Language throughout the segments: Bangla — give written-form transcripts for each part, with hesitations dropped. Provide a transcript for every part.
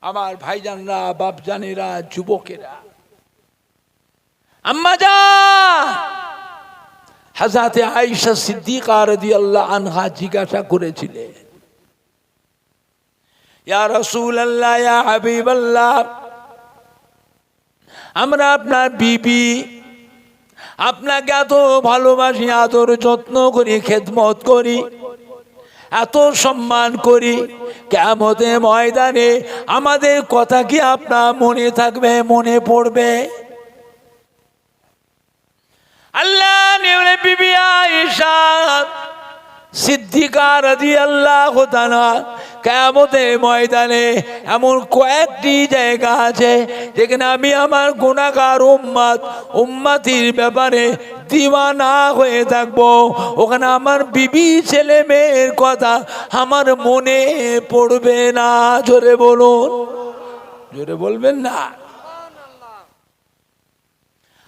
আমার ভাইজানরা, বাপজানেরা, যুবকেরা, আম্মা জান হযরত আয়েশা সিদ্দিকা রাদিয়াল্লাহু আনহা জিজ্ঞাসা করেছিলেন, ইয়া রাসূলুল্লাহ, ইয়া হাবিবাল্লাহ, আমরা আপনার বিবি, আপনাকে এত ভালোবাসি, আদর যত্ন করি, খেদমত করি, এত সম্মান করি, কিয়ামতের ময়দানে আমাদের কথা কি আপনার মনে থাকবে, মনে পড়বে? আল্লাহ নবীর বিবি আয়েশা সিদ্দিকা রাদিয়াল্লাহু তাআলা কিয়ামতের ময়দানে এমন কয়েকটি জায়গা আছে যেখানে আমি আমার গুনাহগার উম্মতির ব্যাপারে দিওয়ানা হয়ে থাকবো। ওখানে আমার বিবি, ছেলে মেয়ের কথা আমার মনে পড়বে না। জোরে বলুন, জোরে বলবেন না।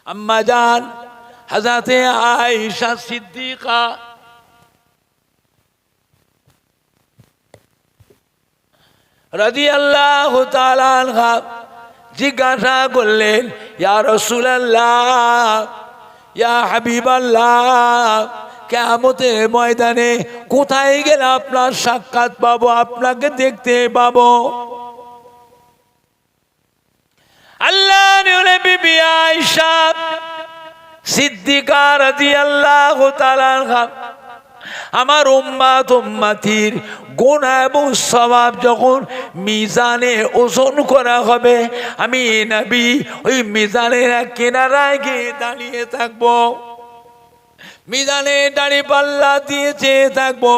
আম্মা জান হযরত আয়েশা সিদ্দিকা রাদিয়াল্লাহু তাআলা আনহা জিজ্ঞাসা করলেন, ইয়া রাসূলুল্লাহ, ইয়া হাবিবাল্লাহ, কিয়ামতের ময়দানে কোথায় গেলে আপনার সাক্ষাৎ পাবো, আপনাকে দেখতে পাবো? আল্লাহ নবীর বিবি আয়েশা সিদ্দিকা রাদিয়াল্লাহু তাআলা আনহা আমার উম্মতির গুনাহ এবং সওয়াব যখন মিজানে ওজন করা হবে, আমি নবী ওই মিজানের কিনারায় গিয়ে দাঁড়িয়ে থাকবো। মিজানে দাঁড়িয়ে পাল্লা দিয়ে চেয়ে থাকবো।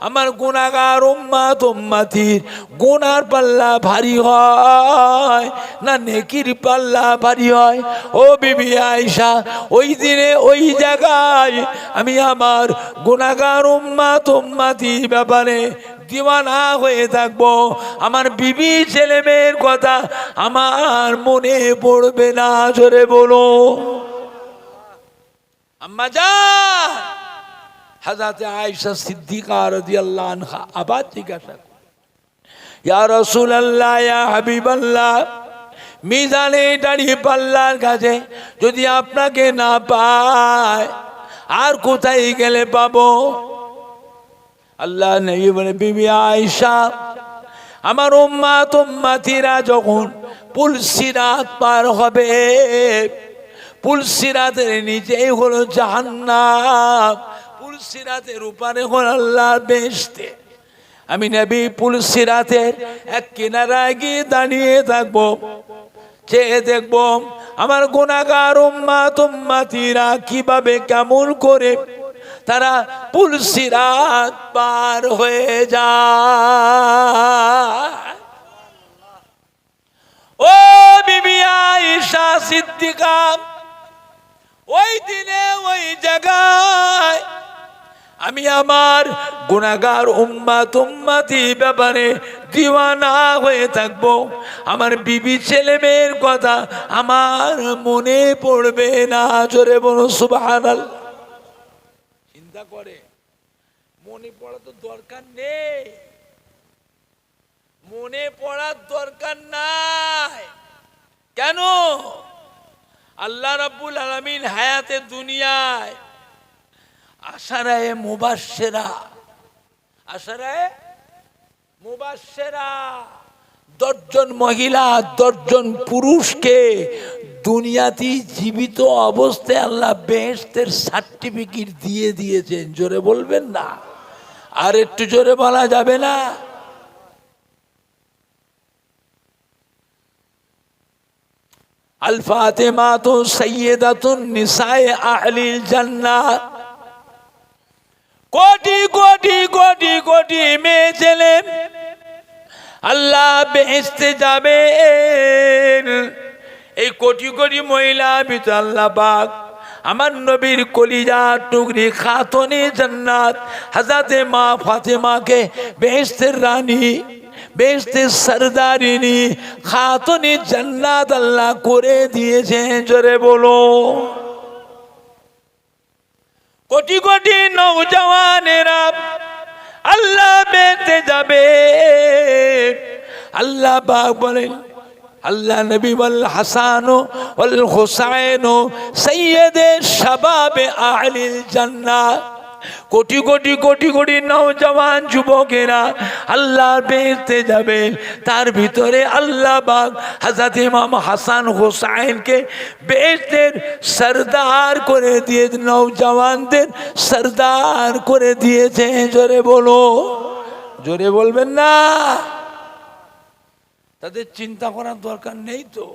আমার গুনাহগার উম্মতির গুনার পাল্লা ভারী হয় না নেকির পাল্লা ভারী হয়? ও বিবি আয়েশা, ওই দিনে ওই জায়গায় আমি আমার গুনাহগার উম্মতির ব্যাপারে দিওয়ানা হয়ে থাকবো। আমার বিবি, ছেলে মেয়ের কথা আমার মনে পড়বে না। জোরে বলো। আম্মা জান হযরত আয়েশা সিদ্দিকা রাদিয়াল্লাহু আনহা আবার জিজ্ঞাসা করলেন, ইয়া রাসূলুল্লাহ, ইয়া হাবিবাল্লাহ, মিজানে দাঁড়িয়ে পাল্লার কাছে যদি আপনাকে না পায় আর কোথায় গেলে পাবো? আল্লাহ নবী বলে, বিবি আয়েশা, আমার উম্মতিরা যখন পুলসিরাত পার হবে, পুলসিরাতের নিচেই হলো জাহান্নাম, পুলসিরাতের উপরে হলো আল্লাহর বেহেশত। আমি নবী পুলসিরাতের এক কিনারায় গিয়ে দাঁড়িয়ে থাকবো, চেয়ে দেখবো আমার গুনাহগার উম্মতিরা কিভাবে, কেমন করে তারা পুলসিরাত পার হয়ে যায়। ও বিবি আয়েশা সিদ্দিকা, ওই দিনে ওই জায়গায় আমি আমার গুনাহগার উম্মতি ব্যাপারে দিওয়ানা হয়ে থাকবো। আমার বিবি, ছেলে মেয়ের কথা আমার মনে পড়বে না। জোরে বলো সুবহানাল্লাহ। চিন্তা করে, মনে পড়া তো দরকার নেই, মনে পড়ার দরকার নাই। কেন? আল্লাহ রাব্বুল আলামিন হায়াতে দুনিয়ায় আশারায়ে মুবাশশিরা, আশারায়ে মুবাশশিরা 10 জন মহিলা, 10 জন পুরুষকে দুনিয়াতে জীবিত অবস্থায় আল্লাহ বেহেশতের সার্টিফিকেট দিয়ে দিয়েছেন। জোরে বলবেন না? আর একটু জোরে বলা যাবে না? আল ফাতিমাতু সাইয়্যিদাতুন নিসায়ে আহলিল জান্নাহ। কোটি কোটি কোটি কোটি মেয়ে ছেলে আল্লাহ বেহেশতে যাবে। এই কোটি কোটি মহিলা ভিতর আল্লাহ পাক আমার নবীর কলিজার টুকরি খাতুনে জান্নাত হযরতে মা ফাতেমাকে বেহেশতের রানী, বেহেশতের সরদারিনী, খাতুনে জান্নাত আল্লাহ করে দিয়েছেন। জোরে বলো। কোটি কোটি নওজওয়ানেরা আল্লাহ বেহেশতে যাবে। আল্লাহ পাক বলেন, আল্লাহ নবী বল হাসান ওয়াল হুসাইন সাইয়্যিদে শাবাবে আহলিল জান্নাহ। কোটি কোটি কোটি কোটি নওজওয়ান যুবকেরা আল্লাহর বেহেশতে যাবেন, তার ভিতরে আল্লাহ পাক হযরত ইমাম হাসান হুসাইনকে বেহেশতের সরদার করে দিয়ে, নওজওয়ানদের সরদার করে দিয়েছে। জোরে বলো, জোরে বলবেন না? তাদের চিন্তা করার দরকার নেই তো?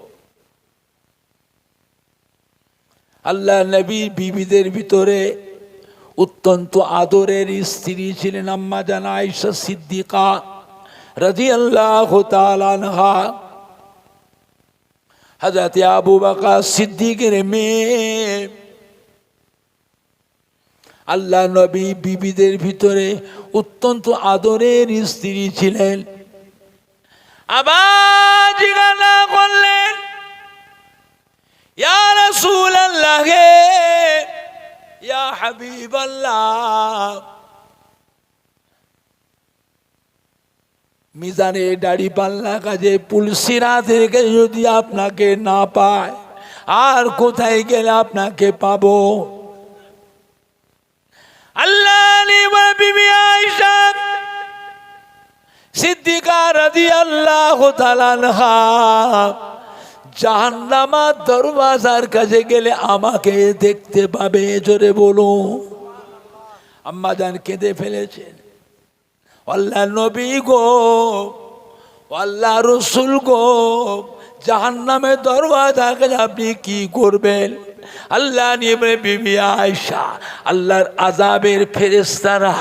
আল্লাহ নবী বিবিদের ভিতরে অত্যন্ত আদরের স্ত্রী ছিলেন আম্মা জান আয়েশা সিদ্দিকা রাদিয়াল্লাহু তাআলা আনহা। হযরত আবু বকর সিদ্দিকের মেয়ে। আল্লাহ নবী বিবিদের ভিতরে অত্যন্ত আদরের স্ত্রী ছিলেন। আবার জিজ্ঞাসা করলেন, ইয়া রাসূলুল্লাহ, ইয়া হাবিবাল্লাহ, মিজানে দাড়ি পাল্লা কাজে পুলসিরাতের কাছে যদি আপনাকে না পায়, আর কোথায় গেলে আপনাকে পাবো? আল্লাহ বিবি আয়েশা সিদ্দিকা রাদিয়াল্লাহু তাআলা আনহা জাহান্নামের দরওয়াজার কাছে গেলে আমাকে দেখতে পাবে। জোরে বলো। আম্মা জান কেঁদে ফেলেছেন, আল্লাহ নবী গো, আল্লাহ রাসূল গো, জাহান্নামের দরওয়াজার কাছে আপনি কি করবেন? আল্লাহ নিয়ে বিবি আয়েশা, আল্লাহর আযাবের ফেরেশতারা,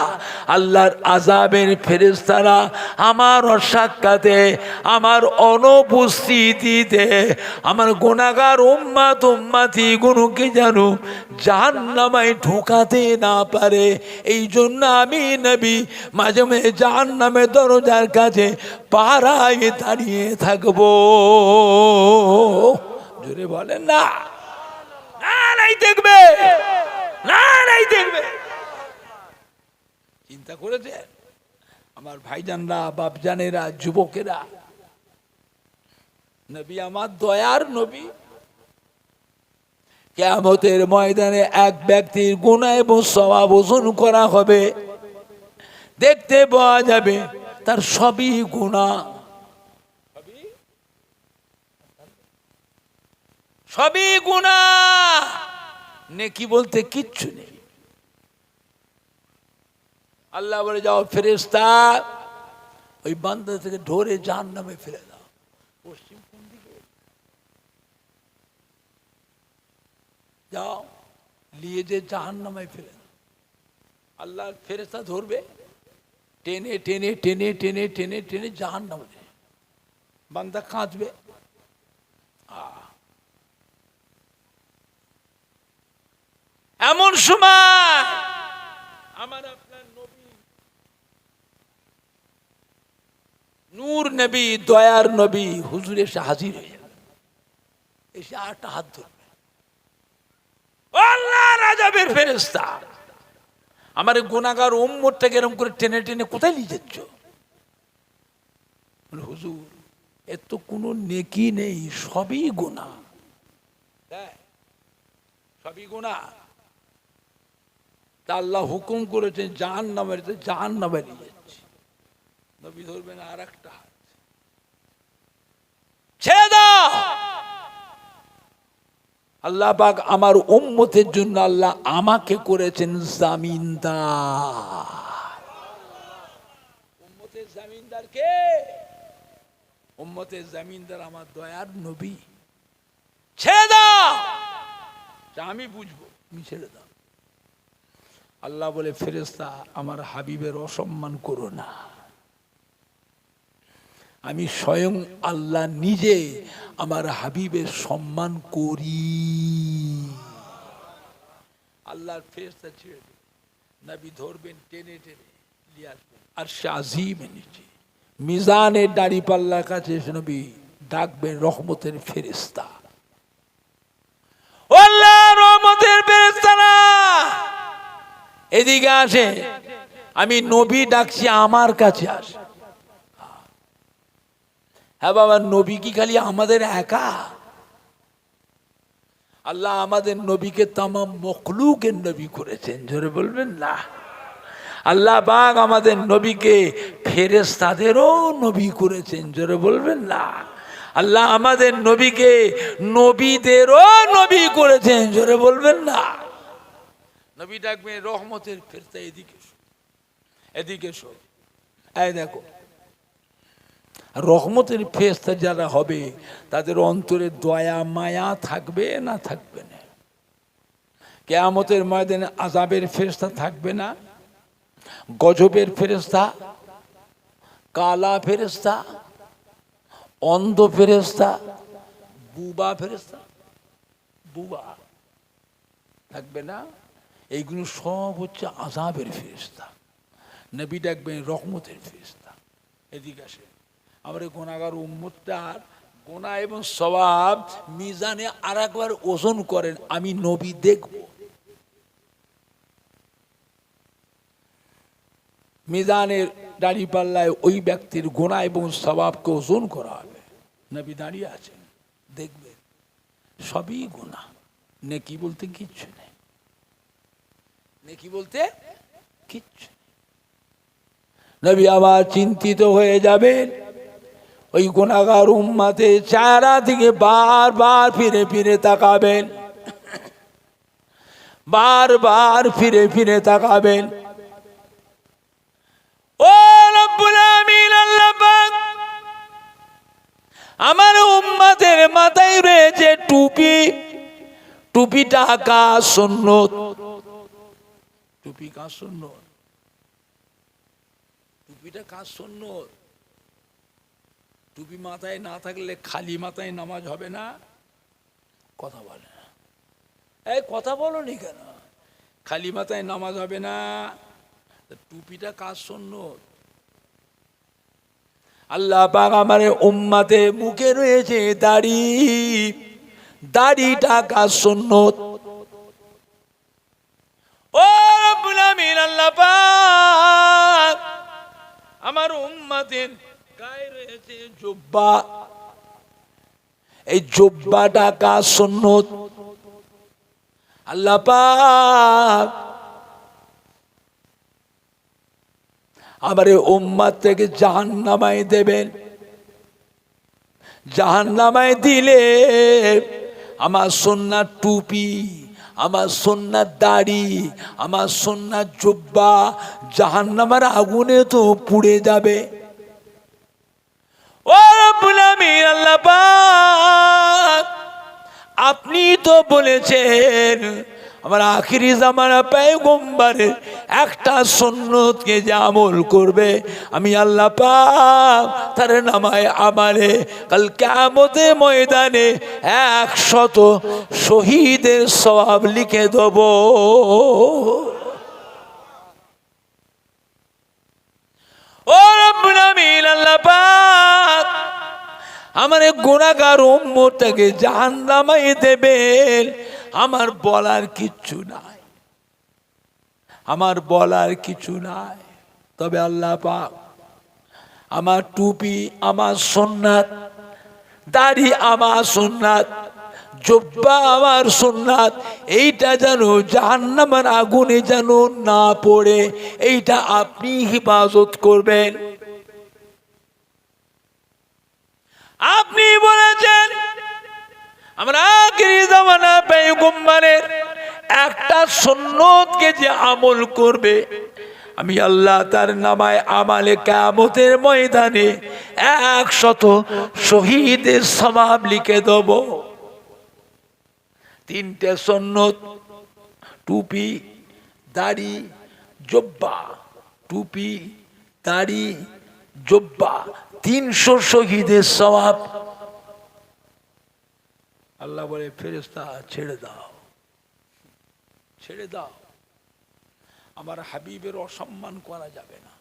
আল্লাহর আযাবের ফেরেশতারা আমার অসাক্ষাতে, আমার অনুপস্থিতিতে আমার গুনাহগার উম্মতি গুলোকে যেন জাহান্নামে ঢোকাতে না পারে, এই জন্য আমি নবী মাঝে মাঝে জাহান্নামের দরজার কাছে পাহারায় দাঁড়িয়ে থাকবো। জোরে বলেন না? নাই দেখবে, নাই দেখবে। চিন্তা করেছে আমার ভাইজানরা, বাপজানেরা, যুবকেরা? নবী আমার দয়ার নবী। কিয়ামতের ময়দানে এক ব্যক্তির গুনাহ এবং সওয়াব ওজন করা হবে, দেখতে পাওয়া যাবে তার সবই গুনাহ, সবই গুনাহ, নেকি বলতে কিচ্ছু নেই। আল্লাহ বলে, যাও ফেরেশতা ওই বান্দা থেকে ধরে জাহান্নামে ফেলে দাও। পশ্চিম কোন দিকে? যাও নিয়ে যে জাহান্নামে ফেলে দাও। আল্লাহ ফেরেশতা ধরবে, টেনে টেনে টেনে টেনে টেনে টেনে জাহান্নামে, বান্দা কাঁদবে। এমন সময় আমার আপনার নবী, নূর নবী, দয়ার নবী হুজুর এসে হাজির হয়ে যাবে, এসে আটটা হাত ধরবে। আল্লাহর আযাবের ফেরেশতা, আমার গুনাহগার উম্মতটাকে এরকম করে টেনে টেনে কোথায় নিয়ে যাচ্ছ? হুজুর এর তো কোনো নেকি নেই, সবই গুনাহ, সবই গুনাহ। আল্লাহ হুকুম করেছেন জাহান্নামে, জাহান্নামে নিয়ে যাচ্ছে। নবী ধরবেন আর একটা হাত, ছেড়ে দাও। আল্লাহ পাক আমার উম্মতের জন্য আল্লাহ আমাকে করেছেন জামিনদার। উম্মতের জামিনদার কে? উম্মতের জামিনদার আমার দয়ার নবী। ছেড়ে দাও, আমি বুঝবো, তুমি ছেড়ে দাও। আল্লাহ বলে, ফেরেশতা আমার হাবিবের অসম্মান করো না, আমি স্বয়ং আল্লাহ নিজে আমার হাবিবের সম্মান করি। আল্লাহর ফেরেশতা ছেড়ে দেবে, নবী ধরবেন, টেনে টেনে নিয়ে আসবেন আরশে আজিমের নিচে, মিজানের দাড়ি পাল্লার কাছে এসে নবী ডাকবেন, রহমতের ফেরেশতা, আল্লাহ রহমতের ফেরেশতারা এদিকে আসে। আমি নবী ডাকছি, আমার কাছে আসে। হ্যাঁ বাবা, নবী কি খালি আমাদের একা? আল্লাহ আমাদের নবীকে তামাম মখলুকের নবী করেছেন, জোরে বলবেন না? আল্লাহ পাক আমাদের নবীকে ফেরেশতাদেরও নবী করেছেন, জোরে বলবেন না? আল্লাহ আমাদের নবীকে নবীদেরও নবী করেছেন, জোরে বলবেন না? নবী ডাকবেন রহমতের ফেরেশতা, এদিকে এসো, এদিকে এসো। এই দেখো, রহমতের ফেরেশতা যারা হবে তাদের অন্তরে দয়া মায়া থাকবে না থাকবে না? কিয়ামতের ময়দানে আযাবের ফেরেশতা থাকবে না? গজবের ফেরেশতা, কালা ফেরেশতা, অন্ধ ফেরেশতা, বুবা ফেরেশতা, বুবা থাকবে না? এইগুলো সব হচ্ছে আযাবের ফেরেশতা। নবী ডাকবেন রহমতের ফেরেশতা, এদিকে আসে। আমার গুনাহগার উম্মতটার গুনাহ এবং সওয়াব মিজানে আরেকবার ওজন করেন, আমি নবী দেখব। মিজানের দাড়ি পাল্লায় ওই ব্যক্তির গুনাহ এবং সওয়াবকে ওজন করা হবে। নবী দাঁড়িয়ে আছেন, দেখবেন সবই গুনাহ, নেকি বলতে কিচ্ছু নেই, নেকি বলতে কিচ্ছু নেই। নবী আবার চিন্তিত হয়ে যাবেন, ওই গুনাহগার উম্মতে চেহারা দিকে বারবার ফিরে ফিরে তাকাবেন, বারবার ফিরে ফিরে তাকাবেন। ও রব্বুল আমিন, আল্লাহ পাক আমার উম্মতের মাথায় রয়েছে টুপি, টুপিটা কার সুন্নত? টুপি কার সুন্নত? টুপিটা কার সুন্নত? টুপি মাথায় না থাকলে খালি মাথায় নামাজ হবে না? কথা বলে না, এই কথা বলনি কেন? খালি মাথায় নামাজ হবে না, টুপিটা কার সুন্নত? আল্লাহ পাক আমার উম্মতে মুখে রয়েছে দাড়ি, দাড়িটা কার সুন্নত? ও রব্বুল আমিন, আল্লাহ পাক আমার উম্মতের গায়ে রয়েছে জুব্বা, এই জুব্বাটা কার সুন্নত? আল্লাহ পাক আমার উম্মত থেকে জাহান্নামায় দেবেন। জাহান্নামায় দিলে আমার সুন্নাত টুপি, আমার সুন্নাত দাড়ি, আমার সুন্নাত জুব্বা জাহান্নামের আগুনে তো পুড়ে যাবে। ও রব্বুল আমিন, আল্লাহ পাক আপনি তো বলেছেন আমার আখিরি জামানা পয়গম্বরের একটা সুন্নতকে যে আমল করবে, আমি আল্লাহ পাক তার নামায় আমালে কাল কিয়ামতের ময়দানে 100 শহীদের সওয়াব লিখে দেব। ও রব্বুল আমিন, আল্লাহ পাক আমার গুনাহগার উম্মতকে জাহান্নামে দেবেন। আমার বলার কিচ্ছু নাই, আমার বলার কিছু নাই। তবে আল্লাহ পাক আমার টুপি আমার সুন্নাত, দাড়ি আমার সুন্নাত, জুব্বা আমার সুন্নাত, এইটা যেন জাহান্নামের আগুনে যেন না পড়ে, এইটা আপনি হিফাজত করবেন। আপনি বলেছেন আমরা আখিরি জামানা পয়গম্বরের একটা সুন্নতকে যে আমল করবে, আমি আল্লাহ তার নামায় আমালে কিয়ামতের ময়দানে 100 শহীদের সওয়াব লিখে দেব। 3টে সুন্নত, টুপি, দাড়ি, জুব্বা। টুপি, দাড়ি, জুব্বা, 300 শহীদের সওয়াব। আল্লাহ বলে ফেরেশতা ছেড়ে দাও, ছেড়ে দাও, আমার হাবিবের অসম্মান করা যাবে না।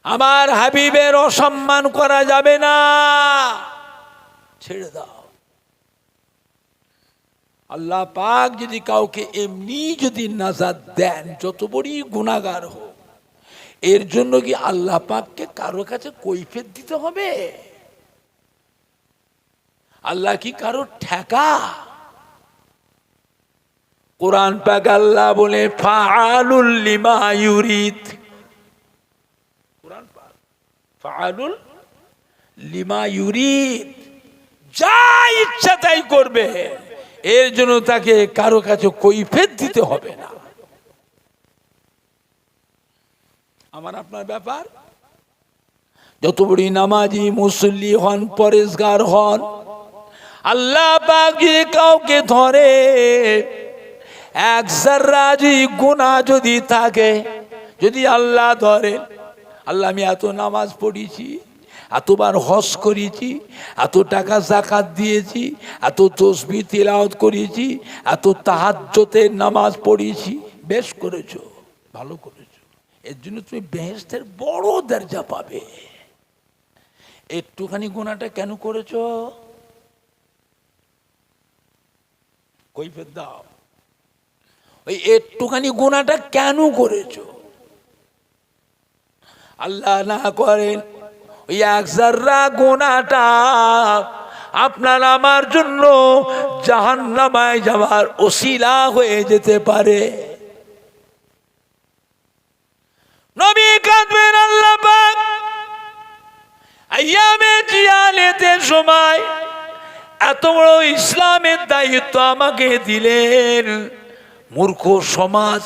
আমার হাবিবের অসম্মান করা যাবে না, ছেড়ে দাও। আল্লাহ পাক যদি কাউকে এমনি যদি নাজাত দেন, যত বড়ই গুনাহগার হোক, এর জন্য কি আল্লাহ পাককে কারো কাছে কৈফিয়ত দিতে হবে? আল্লাহ কি কারো ঠেকা? কোরআন পাক আল্লাহ বলে ফাআলুল লিমা ইউরিদ, কোরআন পাক ফাআলুল লিমা ইউরিদ, যা ইচ্ছা তাই করবে, এর জন্য তাকে কারো কাছে কৈফিয়ত দিতে হবে না। আমার আপনার ব্যাপার, যত বড় নামাজি মুসল্লি হন, পরেশগার হন, আল্লাহ পাক যদি কাউকে ধরে, এক যারা যদি গুনাহ যদি থাকে, যদি আল্লাহ ধরে, আল্লাহ আমি এত নামাজ পড়েছি, এতবার হজ করেছি, এত টাকা যাকাত দিয়েছি, এত তাসবিহ তিলাওয়াত করেছি, এত তাহাজ্জুদের নামাজ পড়েছি, বেশ করেছো, ভালো করেছো, এর জন্য তুমি বেহেশতের বড় দরজা পাবে। একটুখানি গুনাহটা কেন করেছো? কৈফিয়ত দাও। ওই একটুখানি গুনাহটা কেন করেছো? আল্লাহ না করেন ওই এক যারা গুনাহটা আপনার আমার জন্য জাহান্নামায় যাওয়ার ওসিলা হয়ে যেতে পারে। নবী কাঁদবেন, আল্লাহ পাক আইয়ামে জিয়ালেতের সময় এত বড় ইসলামের দায়িত্ব আমাকে দিলেন, মূর্খ সমাজ,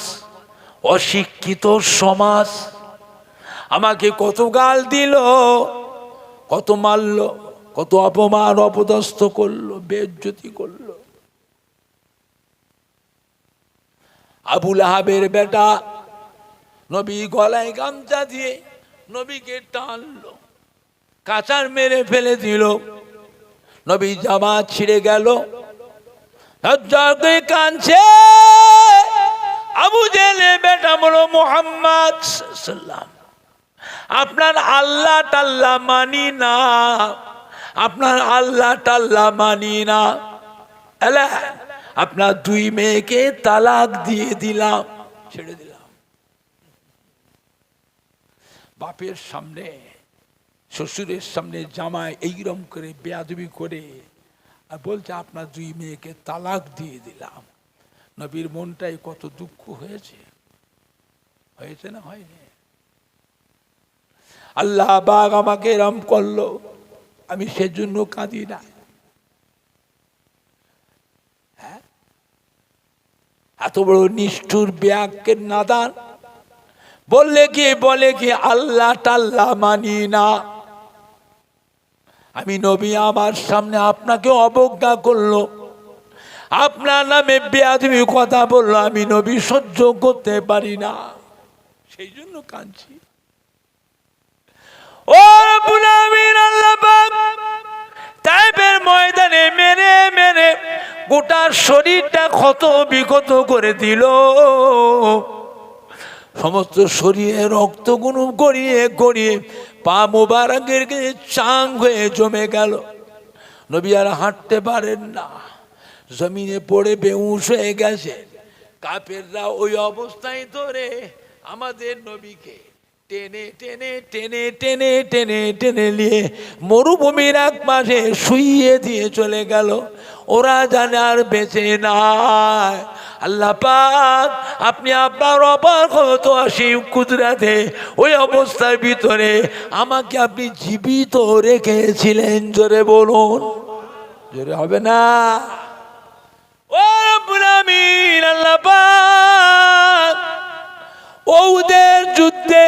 অশিক্ষিত সমাজ আমাকে কত গাল দিল, কত মারল, কত অপমান অপদস্থ করলো, বেইজ্জতি করলো। আবু লাহাবের বেটা নবী গলায় গামছা দিয়ে নবীকে টানলো, কাঁচার মেরে ফেলে দিল, নবী জামা ছিঁড়ে গেল, কাঁদছে। আবু জেহেলের বেটা বলো মুহাম্মদ সাল্লাল্লাহু, আপনার আল্লাহ টাল্লাহ মানি না, আপনার আল্লাহ টাল্লাহ মানি না, আপনার দুই মেয়েকে তালাক দিয়ে দিলাম, ছেড়ে দিলাম। বাপের সামনে, শ্বশুরের সামনে জামাই এইরকম করে বেয়াদবি করে আর বলছে আপনার দুই মেয়েকে তালাক দিয়ে দিলাম। নবীর মনটাই কত দুঃখ হয়েছে, হয়েছে না হয়নি? আল্লাহ পাক আমাকে এরম করলো, আমি সেজন্য কাঁদি না। হ্যাঁ, এত বড় নিষ্ঠুর বেয়াক্কের নাদান বলে কি আল্লাহ টাল্লাহ মানি না। আমি নবী আমার সামনে আপনাকে অবজ্ঞা করলো, আপনার নামে বেয়াদবি কথা বললো, আমি নবী সহ্য করতে পারি না, সেই জন্য কাঁদছি। ও রব্বুল আমিন, আল্লাহ পাক তায়েফের ময়দানে মেরে মেরে গোটা শরীরটা ক্ষত বিক্ষত করে দিল, সমস্ত শরীরে রক্তগুলো গড়িয়ে গড়িয়ে পা মোবারকের চাং হয়ে জমে গেল। নবী আর হাঁটতে পারেন না, জমিনে পড়ে বেহুশ হয়ে গেছে। কাফেররা ওই অবস্থায় ধরে আমাদের নবীকে টেনে টেনে টেনে টেনে টেনে টেনে নিয়ে মরুভূমির এক পাশে শুইয়ে দিয়ে চলে গেল। ওরা জানে আর বেঁচে নাই। আল্লাহ পাক আপনি আপনার অপারগত অসীম কুদরতে ওই অবস্থার ভিতরে আমাকে আপনি জীবিত রেখেছিলেন। জোরে বলুন, জোরে হবে না? ও রব্বুল আমিন, আল্লাহ পাক ওদের যুদ্ধে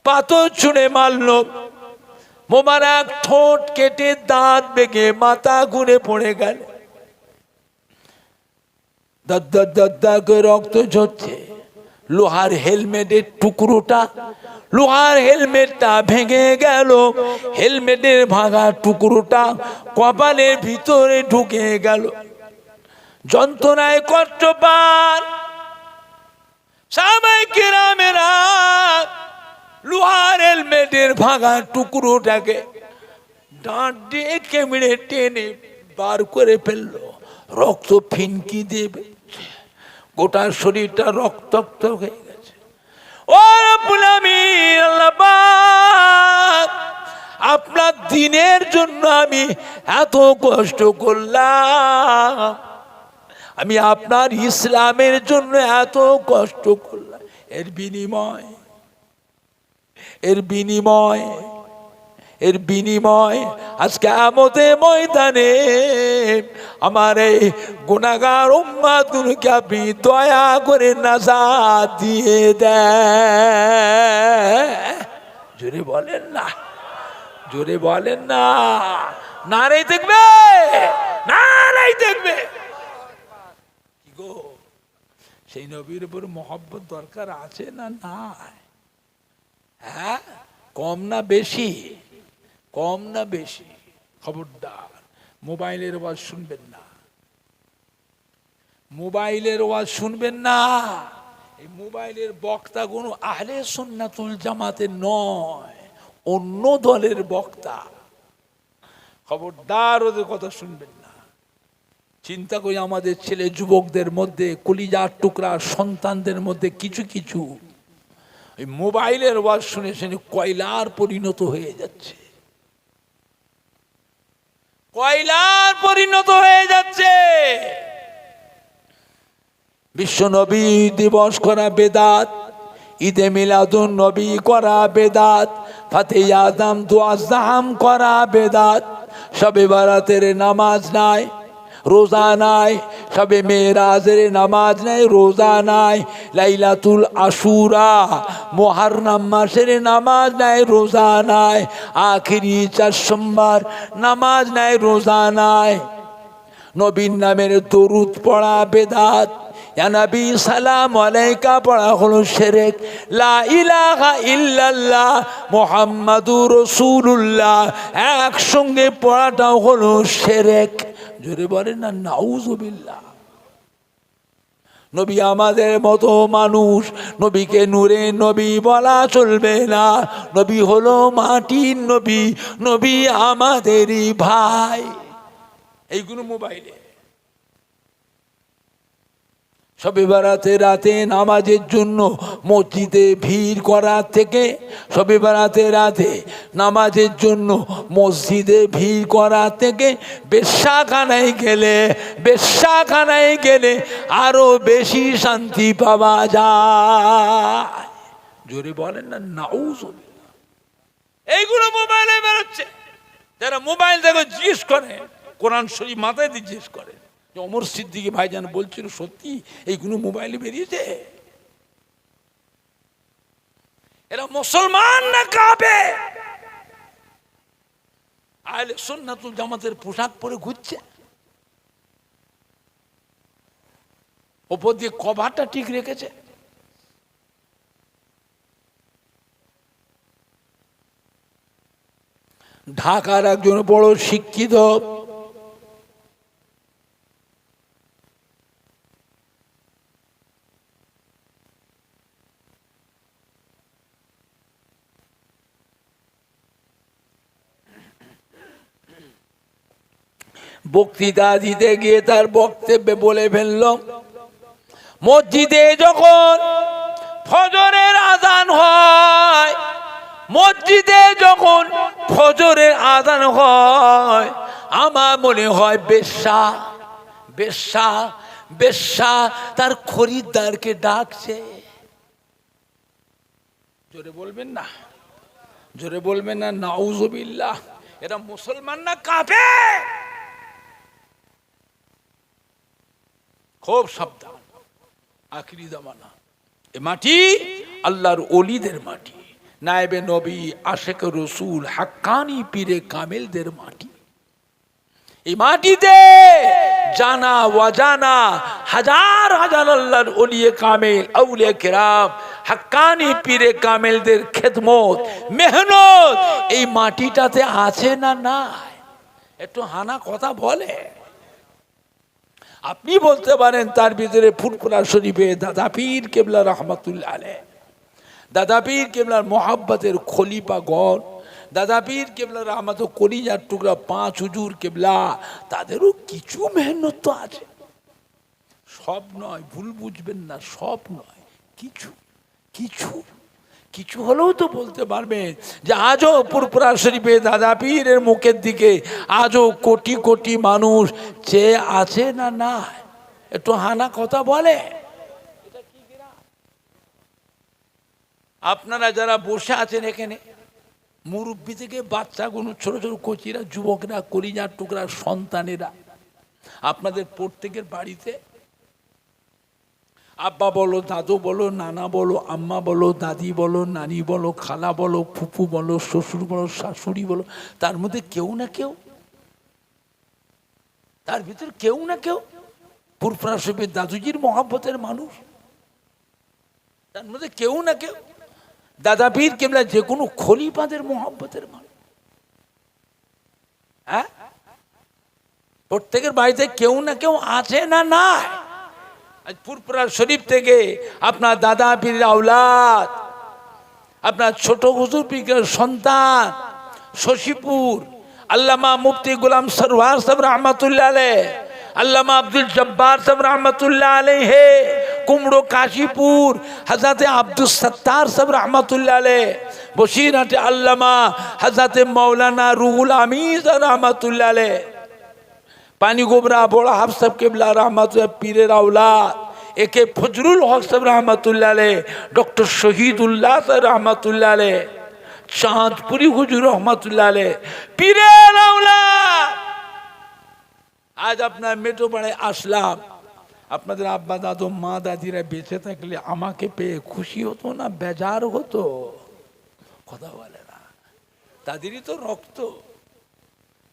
পাথর ছুঁড়ে মারল, মোবারক ঠোঁট কেটে দাঁত ভেঙে মাথা ঘুরে পড়ে গেল, দদ্দা করে রক্ত ঝরছে। লোহার হেলমেটের টুকরোটা, লোহার হেলমেটটা ভেঙে গেল, হেলমেটের ভাঙা টুকরোটা কপালের ভিতরে ঢুকে গেল। যন্ত্রণায় কষ্ট পান সাহাবায়ে কেরামেরা লোহার হেলমেটের ভাঙা টুকরোটাকে ডাঁট দিয়ে কেমড়ে টেনে বার করে ফেললো। রক্ত ফিনকি দেবে, গোটা শরীরটা রক্তাক্ত হয়ে গেছে। ও রব্বুল আমিন আল্লাহ পাক, আপনার দ্বীনের জন্য আমি এত কষ্ট করলাম, আমি আপনার ইসলামের জন্য এত কষ্ট করলাম, এর বিনিময় আজকে কিয়ামতের ময়দানে আমার এই গুনাহগার উম্মতগুলোকে আপনি দয়া করে নাজাত দিয়ে দেন। জোরে বলেন না, জোরে বলেন না, নারাই দেখবে, নারাই দেখবে। কি গো, সেই নবীর উপর মহব্বত দরকার আছে না নাই? হ্যাঁ, কম না বেশি? কম না বেশি? খবরদার মোবাইলের আওয়াজ শুনবেন না, মোবাইলের আওয়াজ শুনবেন না। এই মোবাইলের বক্তা কোনো আহলে সুন্নাতুল জামাতের নয়, অন্য দলের বক্তা। খবরদার ওদের কথা শুনবেন না। চিন্তা করি আমাদের ছেলে যুবকদের মধ্যে, কলিজার টুকরা সন্তানদের মধ্যে কিছু কিছু এই মোবাইলের আওয়াজ শুনে শুনে কয়লার পরিণত হয়ে যাচ্ছে, কয়লার পরিণত হয়ে যাচ্ছে। বিশ্ব নবী দিবস করা বেদাত, ঈদে মিলাদুন নবী করা বেদাত, ফাতিহ আযম দোয়া জাম করা বেদাত, শবে বারাতের নামাজ নাই, রোজা নাই, শবে মেরাজের নামাজ নাই, রোজা নাই, লাইলাতুল আশুরা মুহররম মাসের নামাজ নাই, রোজা নাই, আখিরি 4 সোমবার নামাজ নাই, রোজা নাই। নবীর নামের দরুদ পড়া বেদাত, ইয়া নবী সালাম আলাইকা পড়া হলো শিরক, লা ইলাহা ইল্লাল্লাহ মুহাম্মাদুর রাসূলুল্লাহ একসঙ্গে পড়াটাও হলো শিরক। জোরে বলেন না নাউযুবিল্লাহ। নবী আমাদের মতো মানুষ, নবীকে নূরে নবী বলা চলবে না। নবী হলো মাটির নবী, নবী আমাদেরই ভাই। এইগুলো মোবাইলে শবে বারাতে রাতে নামাজের জন্য মসজিদে ভিড় করার থেকে, শবে বারাতে রাতে নামাজের জন্য মসজিদে ভিড় করার থেকে বেশ্যাখানায় গেলে আরো বেশি শান্তি পাওয়া যায়। জোরে বলেন না নাউযুবিল্লাহ। এইগুলো মোবাইলে বেরোচ্ছে। যারা মোবাইল দেখে জিজ্ঞেস করে, কোরআন শরীফ মাথায় দিয়ে জিজ্ঞেস করে, ওমর সিদ্দিকী ভাইজান বলছিল সত্যি এইগুলো মোবাইলে বেরিয়েছে? এরা মুসলমান না কাফের? আহলে সুন্নাতুল জামাতের পোশাক পরে ঘুরছে, ওপর দিয়ে কভারটা ঠিক রেখেছে। ঢাকার একজন বড় শিক্ষিত বক্তৃতা দিতে গিয়ে তার বক্তব্যে বলে ফেলল, মসজিদে যখন ফজরের আযান হয়, মসজিদে যখন ফজরের আযান হয়, আমার মনে হয় বেশ্যা বেশ্যা বেশ্যা তার খরিদ্দারকে ডাকছে। জোরে বলবেন না, জোরে বলবেন না নাউযুবিল্লাহ। এরা মুসলমান না কাফের? খুব সাবধান। আখিরি জামানা, এ মাটি আল্লাহর ওলিদের মাটি, নায়েবে নবী, আশেক রসুল, হাক্কানি পীরে কামেলদের মাটি। এই মাটিতে জানা ওয়াজানা হাজার হাজার আল্লাহর ওলিয়ে কামেল, আউলিয়া কেরাম, হাক্কানি পীরে কামেলদের খেদমত, মেহনত এই মাটিটাতে আছে না নাই? একটু হানা কথা বলে। আপনি বলতে পারেন তার ভিতরে ফুরফুরা শরীফে দাদা পীর কেবলা রহমাতুল্লাহ আলাইহ, দাদা পীর কেবলার মোহাব্বতের খলিফাগণ, দাদা পীর কেবলা রহমত কলিজার টুকরা 5 হুজুর কেবলা, তাদেরও কিছু মেহনত তো আছে। সব নয়, ভুল বুঝবেন না, সব নয়, কিছু কিছু কিছু হলেও তো বলতে পারবেন যে আজও পুরপুরা শরীফে দাদা পীরের মুখের দিকে আজও কোটি কোটি মানুষ চেয়ে আছে না না? একটু হানা কথা বলে। আপনারা যারা বসে আছেন এখানে, মুরব্বী থেকে বাচ্চাগুলো, ছোট ছোট কচিরা, যুবকরা, কলিজার টুকরা সন্তানেরা, আপনাদের প্রত্যেকের বাড়িতে আব্বা বলো, দাদু বলো, নানা বলো, আম্মা বলো, দাদি বলো, নানি বলো, খালা বলো, ফুফু বলো, শ্বশুর বলো, শাশুড়ি বলো, তার মধ্যে কেউ না কেউ, তার ভিতর কেউ না কেউ পুরপুরা শরীফের দাদুজির মহাব্বতের মানুষ, তার মধ্যে কেউ না কেউ দাদা পীর কিংবা যে কোনো খলিফাদের মহাব্বতের মানুষ। হ্যাঁ, প্রত্যেকের বাড়িতে কেউ না কেউ আছে না না? আজ পুরপুরা শরীফ থেকে আপনার দাদা পীরের আওলাদ, আপনার ছোট হুজুর পীরের সন্তান শশীপুর আল্লামা মুফতি গোলাম সরওয়ার সাহেব রহমাতুল্লাহ আলাইহ, আল্লামা আব্দুল জব্বার সাহেব রহমাতুল্লাহ আলাইহি, কুমড়ো কাশীপুর হযরতে আব্দুল সত্তার সাহেব রহমাতুল্লাহ আলাইহ, বসিরহাটে আল্লামা হযরতে মাওলানা রুহুল আমিন রহমাতুল্লাহ আলাইহ, পানি গোবরা বড় হাফ সাহেব কেবলা রহমাতুল্লাহ পীরের আওলাদ, একে ফজলুল হক সাহেব রহমাতুল্লাহ আলাইহ, ডক্টর শহীদুল্লাহ সাহেব রহমাতুল্লাহ আলাইহ, চাঁদপুরি হুজুর রহমাতুল্লাহ আলাইহ, পীরের আওলাদ। আজ আপনার মেটো পাড়ায় আসলাম, আপনাদের আব্বা দাদু মা দাদিরা বেঁচে থাকলে আমাকে পেয়ে খুশি হতো না বেজার হতো? কথা বলে না। তাদেরই তো রক্ত,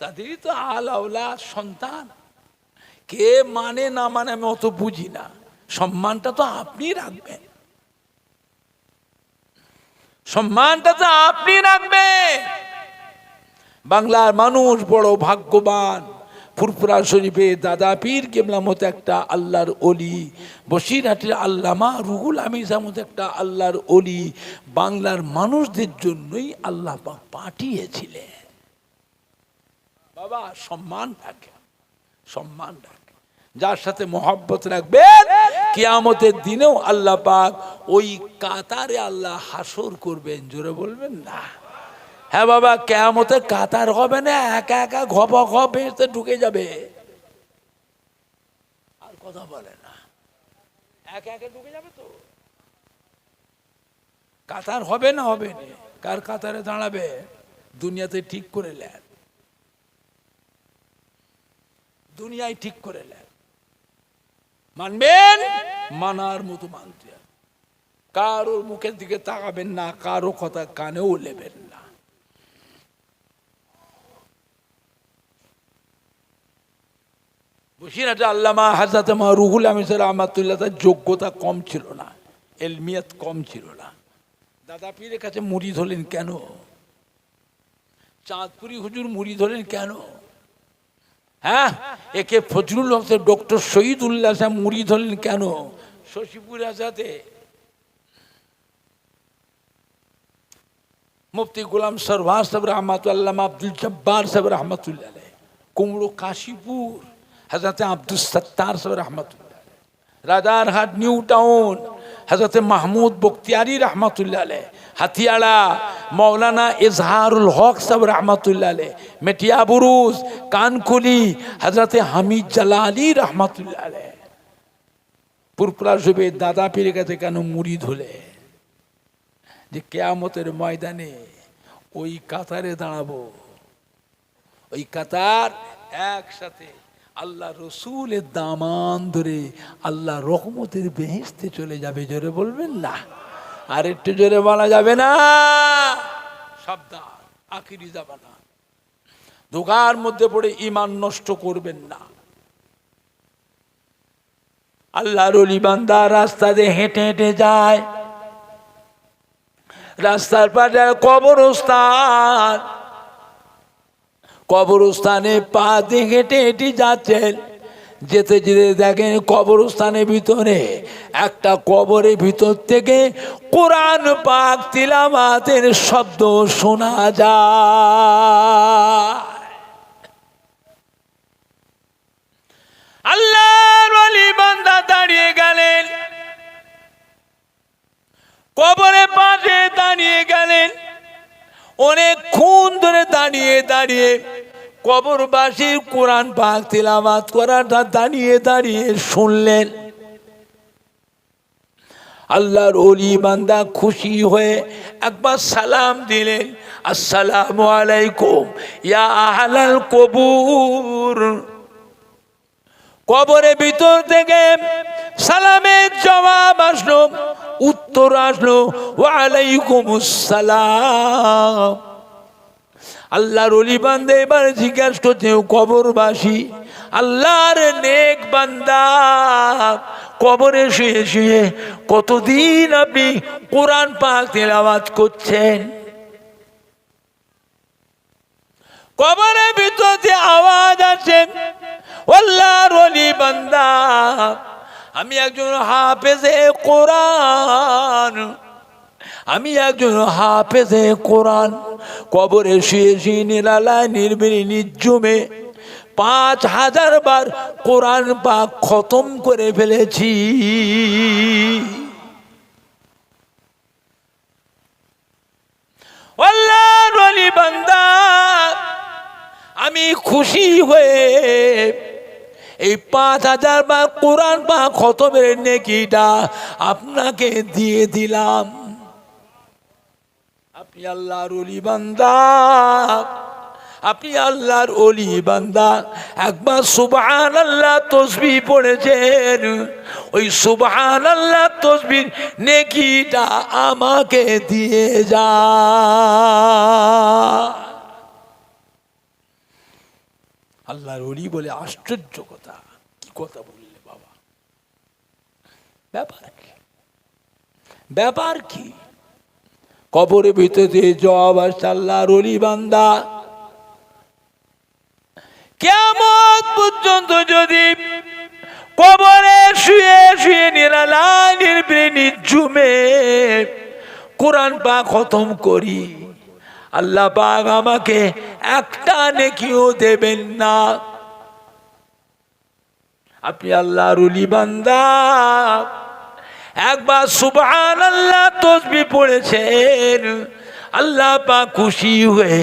তাদেরই তো আল আওলাদ সন্তান। কে মানে না মানে আমি অত বুঝি না, সম্মানটা তো আপনি রাখবেন, সম্মানটা তো আপনি রাখবেন। বাংলার মানুষ বড় ভাগ্যবান, ফুরফুরা শরীফে দাদা পীর কেবলার মতো একটা আল্লাহর অলি, বসিরহাটের আল্লামা রুহুল আমিনের মতো একটা আল্লাহর অলি বাংলার মানুষদের জন্যই আল্লাহ পাক পাঠিয়েছিলেন। বাবা সম্মান রাখে, সম্মান রাখে, যার সাথে মহব্বত রাখবেন কিয়ামতের দিনেও আল্লাহ পাক ওই কাতারে আল্লাহ হাসর করবেন। জোরে বলবেন না? হ্যাঁ বাবা, কিয়ামতে কাতার হবে না, একা একা ঘপ ঘপ বেহেশতে ঢুকে যাবে। আর কথা বলে না, একা একা ঢুকে যাবে তো। কাতার হবে না, হবে না, কার কাতারে দাঁড়াবে? দুনিয়াতে ঠিক করে নেন, দুনিয়ায় ঠিক করে নেন, মানবেন, মানার মতো মানতে হবে, কারোর মুখের দিকে তাকাবেন না, কারো কথা কানেও নেবেন না। বসিরহাটে আল্লামা হযরত রুহুল আমিন রহমাতুল্লাহ, তার যোগ্যতা কম ছিল না, এলমিয়াত কম ছিল না। দাদা পীরের কাছে মুরিদ হলেন কেন? চাঁদপুরি হুজুর মুরিদ হলেন কেন? হ্যাঁ, একে ফজলুল হক ডক্টর শহীদুল্লাহ সাহেব মুরিদ হলেন কেন? শশীপুর আজাদে মুফতি গোলাম সরওয়ার সাহেব রহমাতুল্লাহ, আব্দুল জব্বার সাহেব রহমাতুল্লাহ আলাইহ, কুমড়ো কাশীপুর হযরতে আব্দুল সত্তার সাহেব রহমাতুল্লাহ, রাজারহাট নিউ টাউন হযরতে মাহমুদ বখতিয়ারি রহমাতুল্লাহ আলাইহ, হাতিয়াড়া মৌলানা ইজহারুল হক সাহেব রহমাতুল্লাহ আলাইহ, মেটিয়া বুরুজ কানকুলি হযরতে হামিদ জালালি রহমাতুল্লাহ আলাইহ। পুরপুরা শরীফের দাদা পীরের কাছে কেন মুরিদ হলে? যে কিয়ামতের ময়দানে ওই কাতারে দাঁড়াবো, ওই কাতার একসাথে আল্লাহ রসুলের দামান ধরে আল্লাহ রহমতের বেহেশতে চলে যাবে। জোরে বলবেন না? আর একটু জোরে বলা যাবে না? সাবধান, আখিরি জামানা, ধোঁকার মধ্যে পড়ে ঈমান নষ্ট করবেন না। আল্লাহর ওলি বান্দা রাস্তা দিয়ে হেঁটে হেঁটে যায়, রাস্তার পাশে কবরস্থান, কবরস্থানে পা দিয়ে হেঁটে হেঁটে যাচ্ছেন, যেতে যেতে দেখেন কবরস্থানের ভিতরে একটা কবরের ভিতর থেকে কোরআন পাক তিলাওয়াতের শব্দ শোনা যায়। আল্লাহর ওলি বান্দা দাঁড়িয়ে গেলেন, কবরের পাশে দাঁড়িয়ে গেলেন। অনেকক্ষণ ধরে দাঁড়িয়ে দাঁড়িয়ে কবরবাসীর কোরআন পাক তিলাওয়াত করাটা দাঁড়িয়ে দাঁড়িয়ে শুনলেন। আল্লাহর ওলি বান্দা খুশি হয়ে একবার সালাম দিলেন, আসসালামু আলাইকুম ইয়া আহলাল কবুর। কবরের ভিতর থেকে সালামের জবাব আসলো, উত্তর আসলো, ওয়া আলাইকুমুস সালাম। আল্লাহর ওলি বান্দা এবার জিজ্ঞাসা করছে, কবরবাসী আল্লাহর নেক বান্দা, কবরে শুয়ে শুয়ে কতদিন আপনি কোরআন পাক তেলাওয়াত করছেন? কবরের ভিতর যে আওয়াজ আছে, আল্লাহর ওলি বান্দা আমি একজন হাফেজে কোরআন, আমি একজন হাফেজে কোরআন। কবরে শুয়ে শুয়ে নিরালায় নির্বিলি নির্জুমে 5000 বার কোরআন পাক খতম করে ফেলেছি। আল্লাহর ওলি বান্দা আমি খুশি হয়ে এই 5000 বার কোরআন পাক খতমের নেকিটা আপনাকে দিয়ে দিলাম। আপনি আল্লাহর ওলি বান্দা, আপনি আল্লাহর ওলি বান্দা। একবার সুবহানাল্লাহ তাসবিহ পড়েছেন, ওই সুবহানাল্লাহ তাসবিহ নেকিটা আমাকে দিয়ে যা। আল্লাহর ওলি বলে, আশ্চর্য কথা, কি কথা বললে বাবা, ব্যাপার কি, ব্যাপার কি? কবরের ভিতরে জবাব আসছে, আল্লাহর ওলি বান্দা কিয়ামত পর্যন্ত যদি কবরে শুয়ে শুয়ে নিরালায় নির্বিলি নির্জুমে কোরআন পাক খতম করি, আল্লাহ পাক আমাকে একটা নেকিও দেবেন না। আপনি আল্লাহর ওলি বান্দা একবার সুবহানাল্লাহ তাসবিহ পড়েছেন, আল্লাহ পাক খুশি হয়ে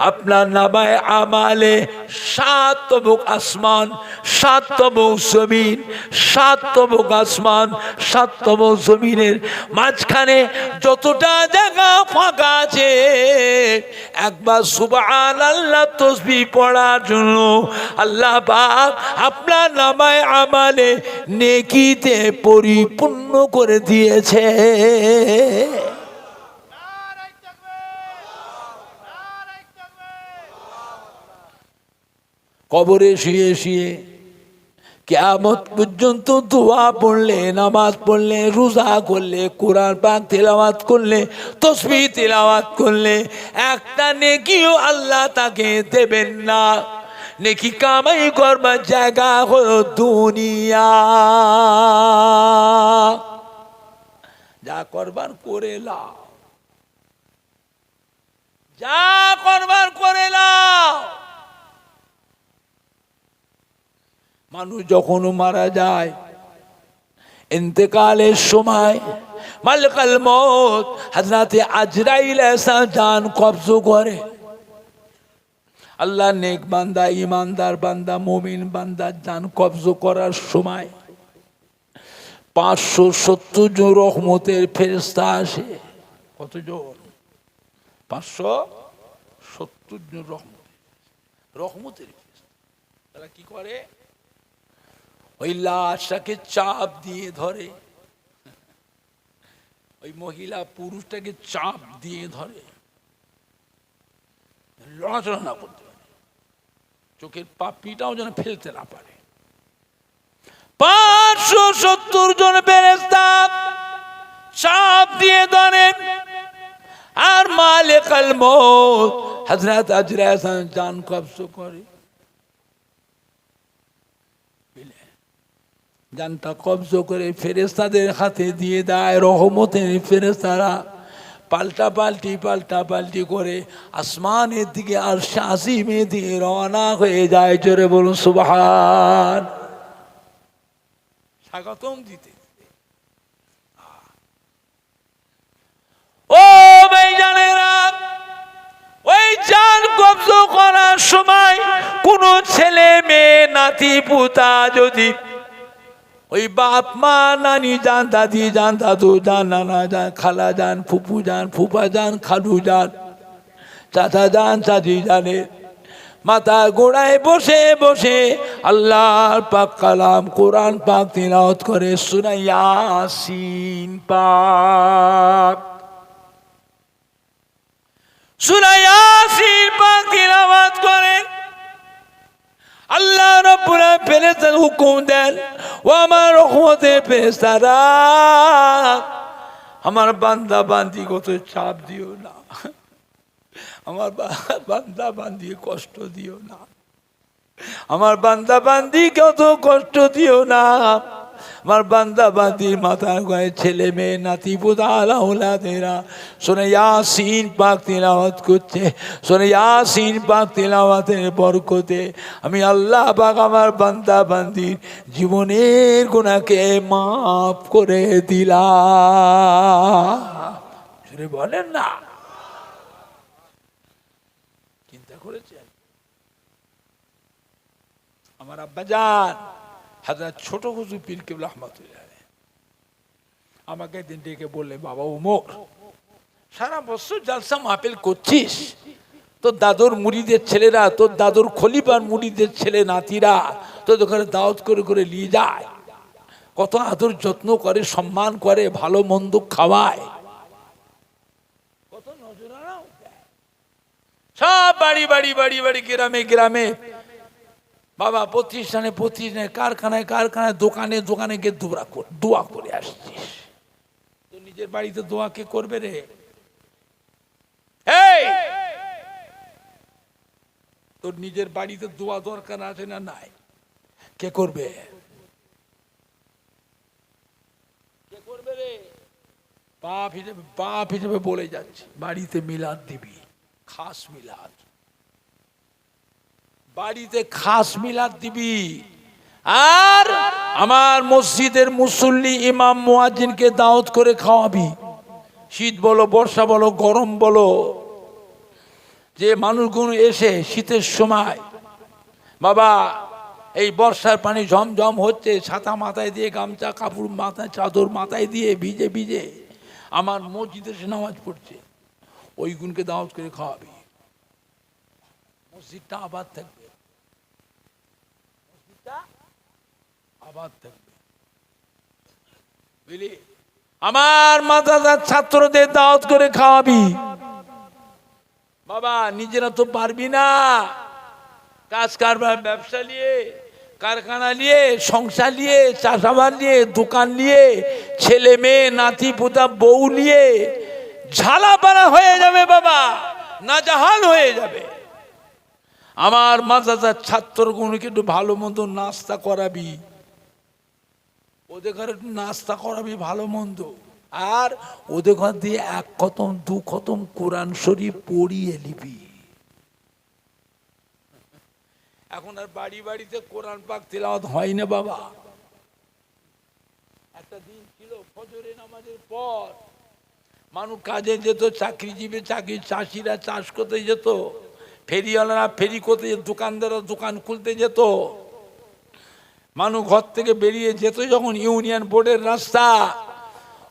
আপনার নামায়ে আমালে 7 তবক আসমান, 7 তবক জমিন, 7 তবক আসমান, 7 তবক জমিনের মাঝখানে যতটা জায়গা ফাঁকা আছে, একবার সুবহানাল্লাহ তাসবিহ পড়ার জন্য আল্লাহ পাক আপনার নামায়ে আমালে নেকিতে পরিপূর্ণ করে দিয়েছে। কবরে শুয়ে শুয়ে কিয়ামত পর্যন্ত দোয়া পড়লে, নামাজ পড়লে, রোজা করলে, কোরআন পাক তেলাওয়াত করলে, তাসবিহ তেলাওয়াত করলে একটা নেকিও আল্লাহ তাকে দেবেন না। নেকি কামাই করবার জায়গা হলো দুনিয়া। যা করবার করে লাও, যা করবার করে লাও। মানুষ যখন মারা যায়, ইন্তেকালের সময় মালিকুল মউত হযরতে আজরাইল এসে জান কবজ করে। আল্লাহ নেক বান্দা, ইমানদার বান্দা, মুমিন বান্দা জান কবজ করার সময় 570 জন রহমতের ফেরেশতা আসে। কত জন? 570 জন রহমতের ফেরেশতা। তারা কি করে? ওই লাশটাকে চাপ দিয়ে ধরে, ওই মহিলা পুরুষটাকে চাপ দিয়ে ধরে, লড়াচড়া না করতে পারে, চোখের পাপড়িটাও যেন ফেলতে না পারে। 570 জন ফেরেশতা চাপ দিয়ে ধরে, আর মালিকুল মউত হযরত আজরাইল জান কবজ করে। জানটা কবজ করে ফেরেশতাদের হাতে দিয়ে দেয়। রহমতের ফেরেশতারা পাল্টা পাল্টি করে আসমানের দিকে আরশে আজিমের দিকে রওনা হয়ে যায়। জোরে বলুন সুবহান। স্বাগতম দিতে ও ভাইজানেরা, ওই জান কবজ করার সময় কোন ছেলে মেয়ে নাতি পুতা যদি ওই বাপ মা নানি যান, দাদি যান, দাদু যান, নানা যান, খালা যান, ফুপু যান, ফুপা যান, খালু যান, চাচা যান, চাচি জানে মাথা গোড়ায় বসে বসে আল্লাহর পাক কালাম কোরআন পাক তিলাওয়াত করে, সূরা ইয়াসিন পাক, সূরা ইয়াসিন পাক তিলাওয়াত করেন। আল্লাহ রাব্বুল আলামিন ফেরেশতাদের হুকুম দেন, ও আমার রহমতের ফেরেশতারা, আমার বান্দা বান্দি কত চাপ দিও না, আমার বান্দা বান্দি কষ্ট দিও না, আমার বান্দা বান্দি কত কষ্ট দিও না, আমার বান্দা বান্দির মাথার গায়ে ছেলে মেয়ে নাতি পোতা আলাউলাদেরা সূরা ইয়াসিন পাক তিলাওয়াত করছে। সূরা ইয়াসিন পাক তিলাওয়াতের বরকতে আমি আল্লাহ পাক আমার বান্দা বান্দির জীবনের গুনাহকে মাফ করে দিলাম। শুনে বলেন না, চিন্তা করেছেন? আমার আব্বাজান হযরত ছোট হুজুর পীর কেবলা রহমাতুল্লাহ আলাইহি আমাকে একদিন ডেকে বললে, বাবা উমর, সারা বছর জালসা মাহফিল করছিস, তোর দাদুর মুরিদের ছেলেরা, তোর দাদুর খলিফার মুরিদের ছেলে নাতিরা তোর ওখানে দাওয়াত করে করে নিয়ে যায়, কত আদর যত্ন করে, সম্মান করে, ভালো মন্দ খাওয়ায়, কত নজরানাও দেয়, সব বাড়ি বাড়ি বাড়ি বাড়ি গ্রামে গ্রামে বাবা প্রতিষ্ঠানে প্রতিষ্ঠানে কারখানায় কারখানায় দোকানে দোকানে গিয়ে দোয়া করে আসছিস। তো নিজের বাড়িতে দোয়া কে করবে রে? এই তোর নিজের বাড়িতে দোয়া দরকার আছে না নাই? কে করবে? কে করবে রে? বাপ হিসেবে বলে যাচ্ছে, বাড়িতে মিলাদ দিবি, খাস মিলাদ, বাড়িতে খাস মিলাদ দিবি, আর আমার মসজিদের মুসল্লি ইমাম মুয়াজ্জিনকে দাওয়াত করে খাওয়াবি। শীত বলো, বর্ষা বলো, গরম বলো, যে মানুষগুলো এসে শীতের সময় বাবা এই বর্ষার পানি ঝমঝম হচ্ছে, ছাতা মাথায় দিয়ে, গামছা কাপড় মাথায়, চাদর মাথায় দিয়ে ভিজে ভিজে আমার মসজিদে এসে নামাজ পড়ছে, ওই গুণকে দাওয়াত করে খাওয়াবি। মসজিদটা আবাদ থাকবে, মসজিদটা আবাদ থাকবে, বুঝলি? আমার মাদ্রাসার ছাত্রদের দাওয়াত করে খাওয়াবি। বাবা নিজেরা তো পারবি না, কাজ কারবার, ব্যবসা নিয়ে, কারখানা নিয়ে, সংসার নিয়ে, চাষাবাদ নিয়ে, দোকান নিয়ে, ছেলে মেয়ে নাতি পোতা বউ নিয়ে ঝালাপালা হয়ে যাবে বাবা, নাজাহাল হয়ে যাবে। আমার মাদ্রাসার ছাত্রগুলোকে একটু ভালো মন্দ নাস্তা করাবি, ওদের ঘরে একটু নাস্তা করাবি ভালো মন্দ, আর ওদের ঘর দিয়ে এক খতম দু খতম কোরআন শরীফ পড়িয়ে নিবি। এখন আর বাড়ি বাড়িতে কোরআন পাক তিলাওয়াত হয় না বাবা। একটা দিন ছিল ফজরের নামাজের পর মানুষ কাজে যেত, চাকরিজীবী চাকরি, চাষিরা চাষ করতে যেত, ফেরিওয়ালারা ফেরি করতে যেত, দোকানদাররা দোকান খুলতে যেত, মানুষ ঘর থেকে বেরিয়ে যেত যখন ইউনিয়ন বোর্ডের রাস্তা,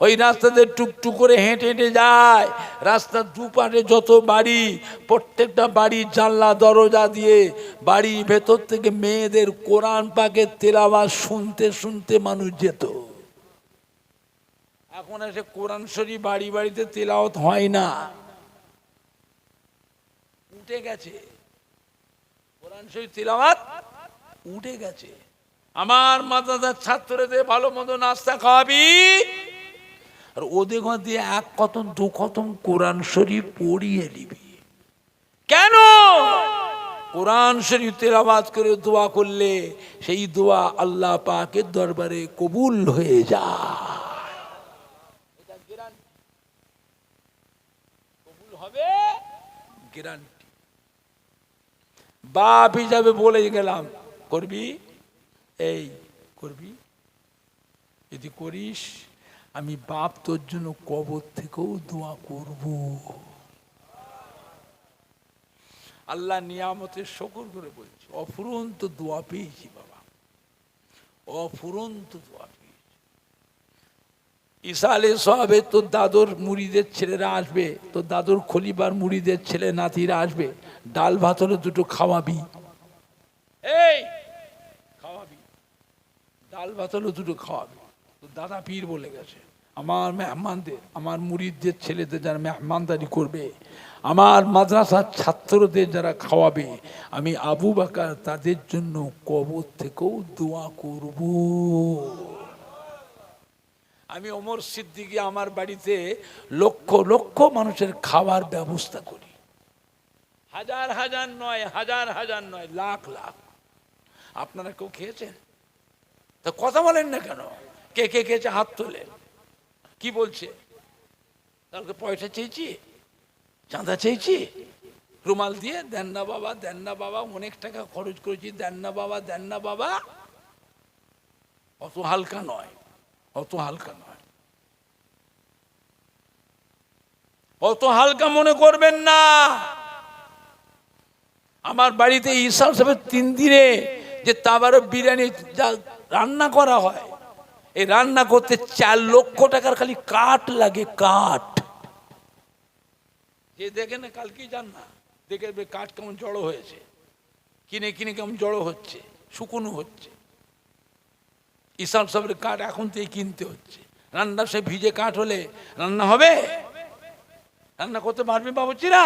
ওই রাস্তাতে টুকটুক করে হেঁটে হেঁটে যায়, রাস্তার দুপাশে যত বাড়ি, প্রত্যেকটা বাড়ির জানলা দরজা দিয়ে বাড়ির ভেতর থেকে মেয়েদের কোরআন পাকের তেলাওয়াত শুনতে শুনতে মানুষ যেত। এখন এসে কোরআন শরীফ বাড়ি বাড়িতে তেলাওয়াত হয় না, উঠে গেছে, কোরআন শরীফ তেলাওয়াত উঠে গেছে। আমার মাদ্রাসার ছাত্রদের ভালো মন্দ নাস্তা খাওয়াবি, আর ওদের ঘর দিয়ে এক খতম দু খতম কোরআন শরীফ পড়িয়ে নিবি। কেন? কোরআন শরীফ তেলাওয়াত করে দোয়া করলে সেই দোয়া আল্লাহ পাকের দরবারে কবুল হয়ে যায়, এটা গ্যারান্টি, কবুল হবে গ্যারান্টি। বাপ হিসাবে বলে গেলাম, করবি, এই করবি, যদি করিস আমি বাপ তোর জন্য কবর থেকেও দোয়া করব। আল্লাহ নিয়ামতের শকর করে বলছি, অফুরন্ত দোয়া পেয়েছি বাবা, অফুরন্ত দোয়া পেয়েছি। ঈসা আলাইহিস সালামে তোর দাদুর মুরিদের ছেলেরা আসবে, তোর দাদুর খলিফার মুরিদের ছেলে নাতিরা আসবে, ডাল ভাত হলে দুটো খাওয়াবি, এই খাওয়াবি, ডাল ভাত হলে দুটো খাওয়াবি। তোর দাদা পীর বলে গেছে, আমার মেহমানদের, আমার মুরিদদের ছেলেদের যারা মেহমানদারি করবে, আমার মাদ্রাসার ছাত্রদের যারা খাওয়াবে, আমি আবু বকর তাদের জন্য কবর থেকেও দোয়া করব। আমি ওমর সিদ্দিকী আমার বাড়িতে লক্ষ লক্ষ মানুষের খাওয়ার ব্যবস্থা করি, হাজার হাজার নয়, হাজার হাজার নয়, লাখ লাখ। আপনারা কেউ খেয়েছেন? তা কথা বলেন না কেন? কে কে খেয়েছে হাত তোলে। কি বলছে? তাহলে পয়সা চেয়েছি, চাঁদা চেয়েছি, রুমাল দিয়ে দেন না বাবা, দেন না বাবা, অনেক টাকা খরচ করেছি, দেন না বাবা, দেন না বাবা। অত হালকা নয়, অত হালকা নয়, অত হালকা মনে করবেন না। আমার বাড়িতে ঈসা সাহেবের 3 দিনে যে তাবারক বিরিয়ানি যা রান্না করা হয়, এই রান্না করতে 4 লক্ষ টাকার খালি কাঠ লাগে, কাঠ। যে দেখে না, কালকেই যান না, দেখে কাঠ কেমন জড়ো হয়েছে, কিনে কিনে কেমন জড়ো হচ্ছে, শুকনো হচ্ছে। ঈসা সাহেবের কাঠ এখন থেকে কিনতে হচ্ছে। রান্না সে ভিজে কাঠ হলে রান্না হবে? রান্না করতে পারবে বাবুচিরা?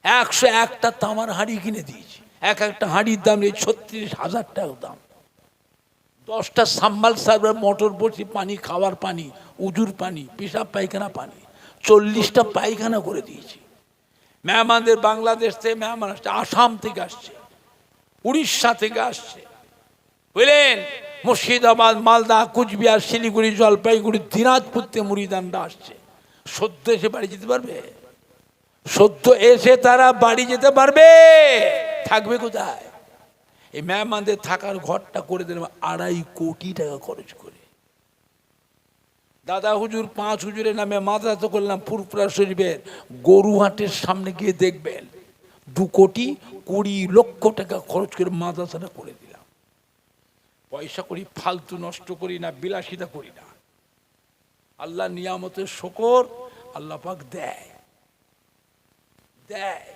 101টা তামার হাঁড়ি কিনে দিয়েছি, এক একটা হাঁড়ির দাম 36,000 টাকা দাম। 10টা সাম্বাল সার্ভার, মোটর বসি পানি, খাওয়ার পানি, উজুর পানি, পেশাব পায়খানা পানি, 40টা পায়খানা করে দিয়েছি। মেহমানদের বাংলাদেশ থেকে মেহমান আসছে, আসাম থেকে আসছে, উড়িষ্যা থেকে আসছে, বুঝলেন, মুর্শিদাবাদ, মালদা, কুচবিহার, শিলিগুড়ি, জলপাইগুড়ি, দিনাজপুর থেকে মুরিদানরা আসছে। সদ্য এসে বাড়ি যেতে পারবে? সদ্য এসে তারা বাড়ি যেতে পারবে? থাকবে কোথায়? এই মেহমানদের থাকার ঘরটা করে দিলাম 2.5 কোটি টাকা খরচ করে। দাদা হুজুর 5 হুজুরের নামে মাদ্রাসা করলাম ফুরফুরা শরীফের গরুহাটের সামনে গিয়ে দেখবেন, 2,20,00,000 টাকা খরচ করে মাদ্রাসাটা করে দিলাম। পয়সা করি, ফালতু নষ্ট করি না, বিলাসিতা করি না। আল্লাহ নিয়ামতের শকর, আল্লাহ পাক দেয়, দেয়,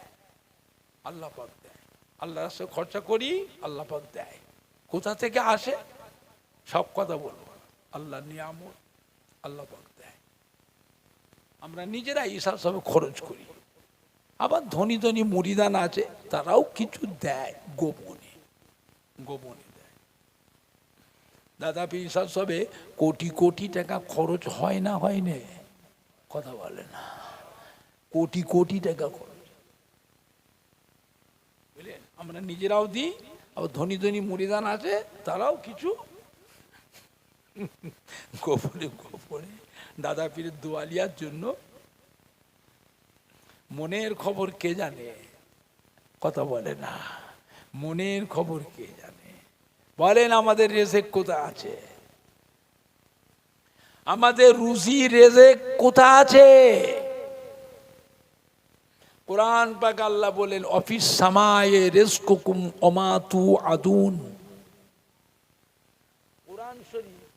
আল্লাহ পাক দেয়। আল্লাহ রাস্তায় খরচা করি, আল্লাহ পাক দেয়। কোথা থেকে আসে সব কথা বলবো, আল্লাহ নিয়ামত, আল্লাহ পাক দেয়। আমরা নিজেরা ঈসা সবে খরচ করি। আবার ধনী ধনী মুরিদান আছে, তারাও কিছু দেয় গোপনে, গোপনে দেয়। দাদা পীর ঈসা সবে কোটি কোটি টাকা খরচ হয় না, হয় না? কথা বলে না, কোটি কোটি টাকা খরচ। বুঝলেন, আমরা নিজেরাও দিই, আবার ধনী ধনী মুরিদান আছে, তারাও কিছু গোপনে গোপনে দাদা পীরের দোয়ালিয়ার জন্য। মনের খবর কে জানে? কথা বলে না, মনের খবর কে জানে? বলেন আমাদের রেজেক কোথা আছে? আমাদের রুজি রেজেক কোথা আছে? কোরআন পাক আল্লাহ বলেন, অফিস সামায়ে রিজকুকুম ওমা তুআদুন। কোরআন শরীফ,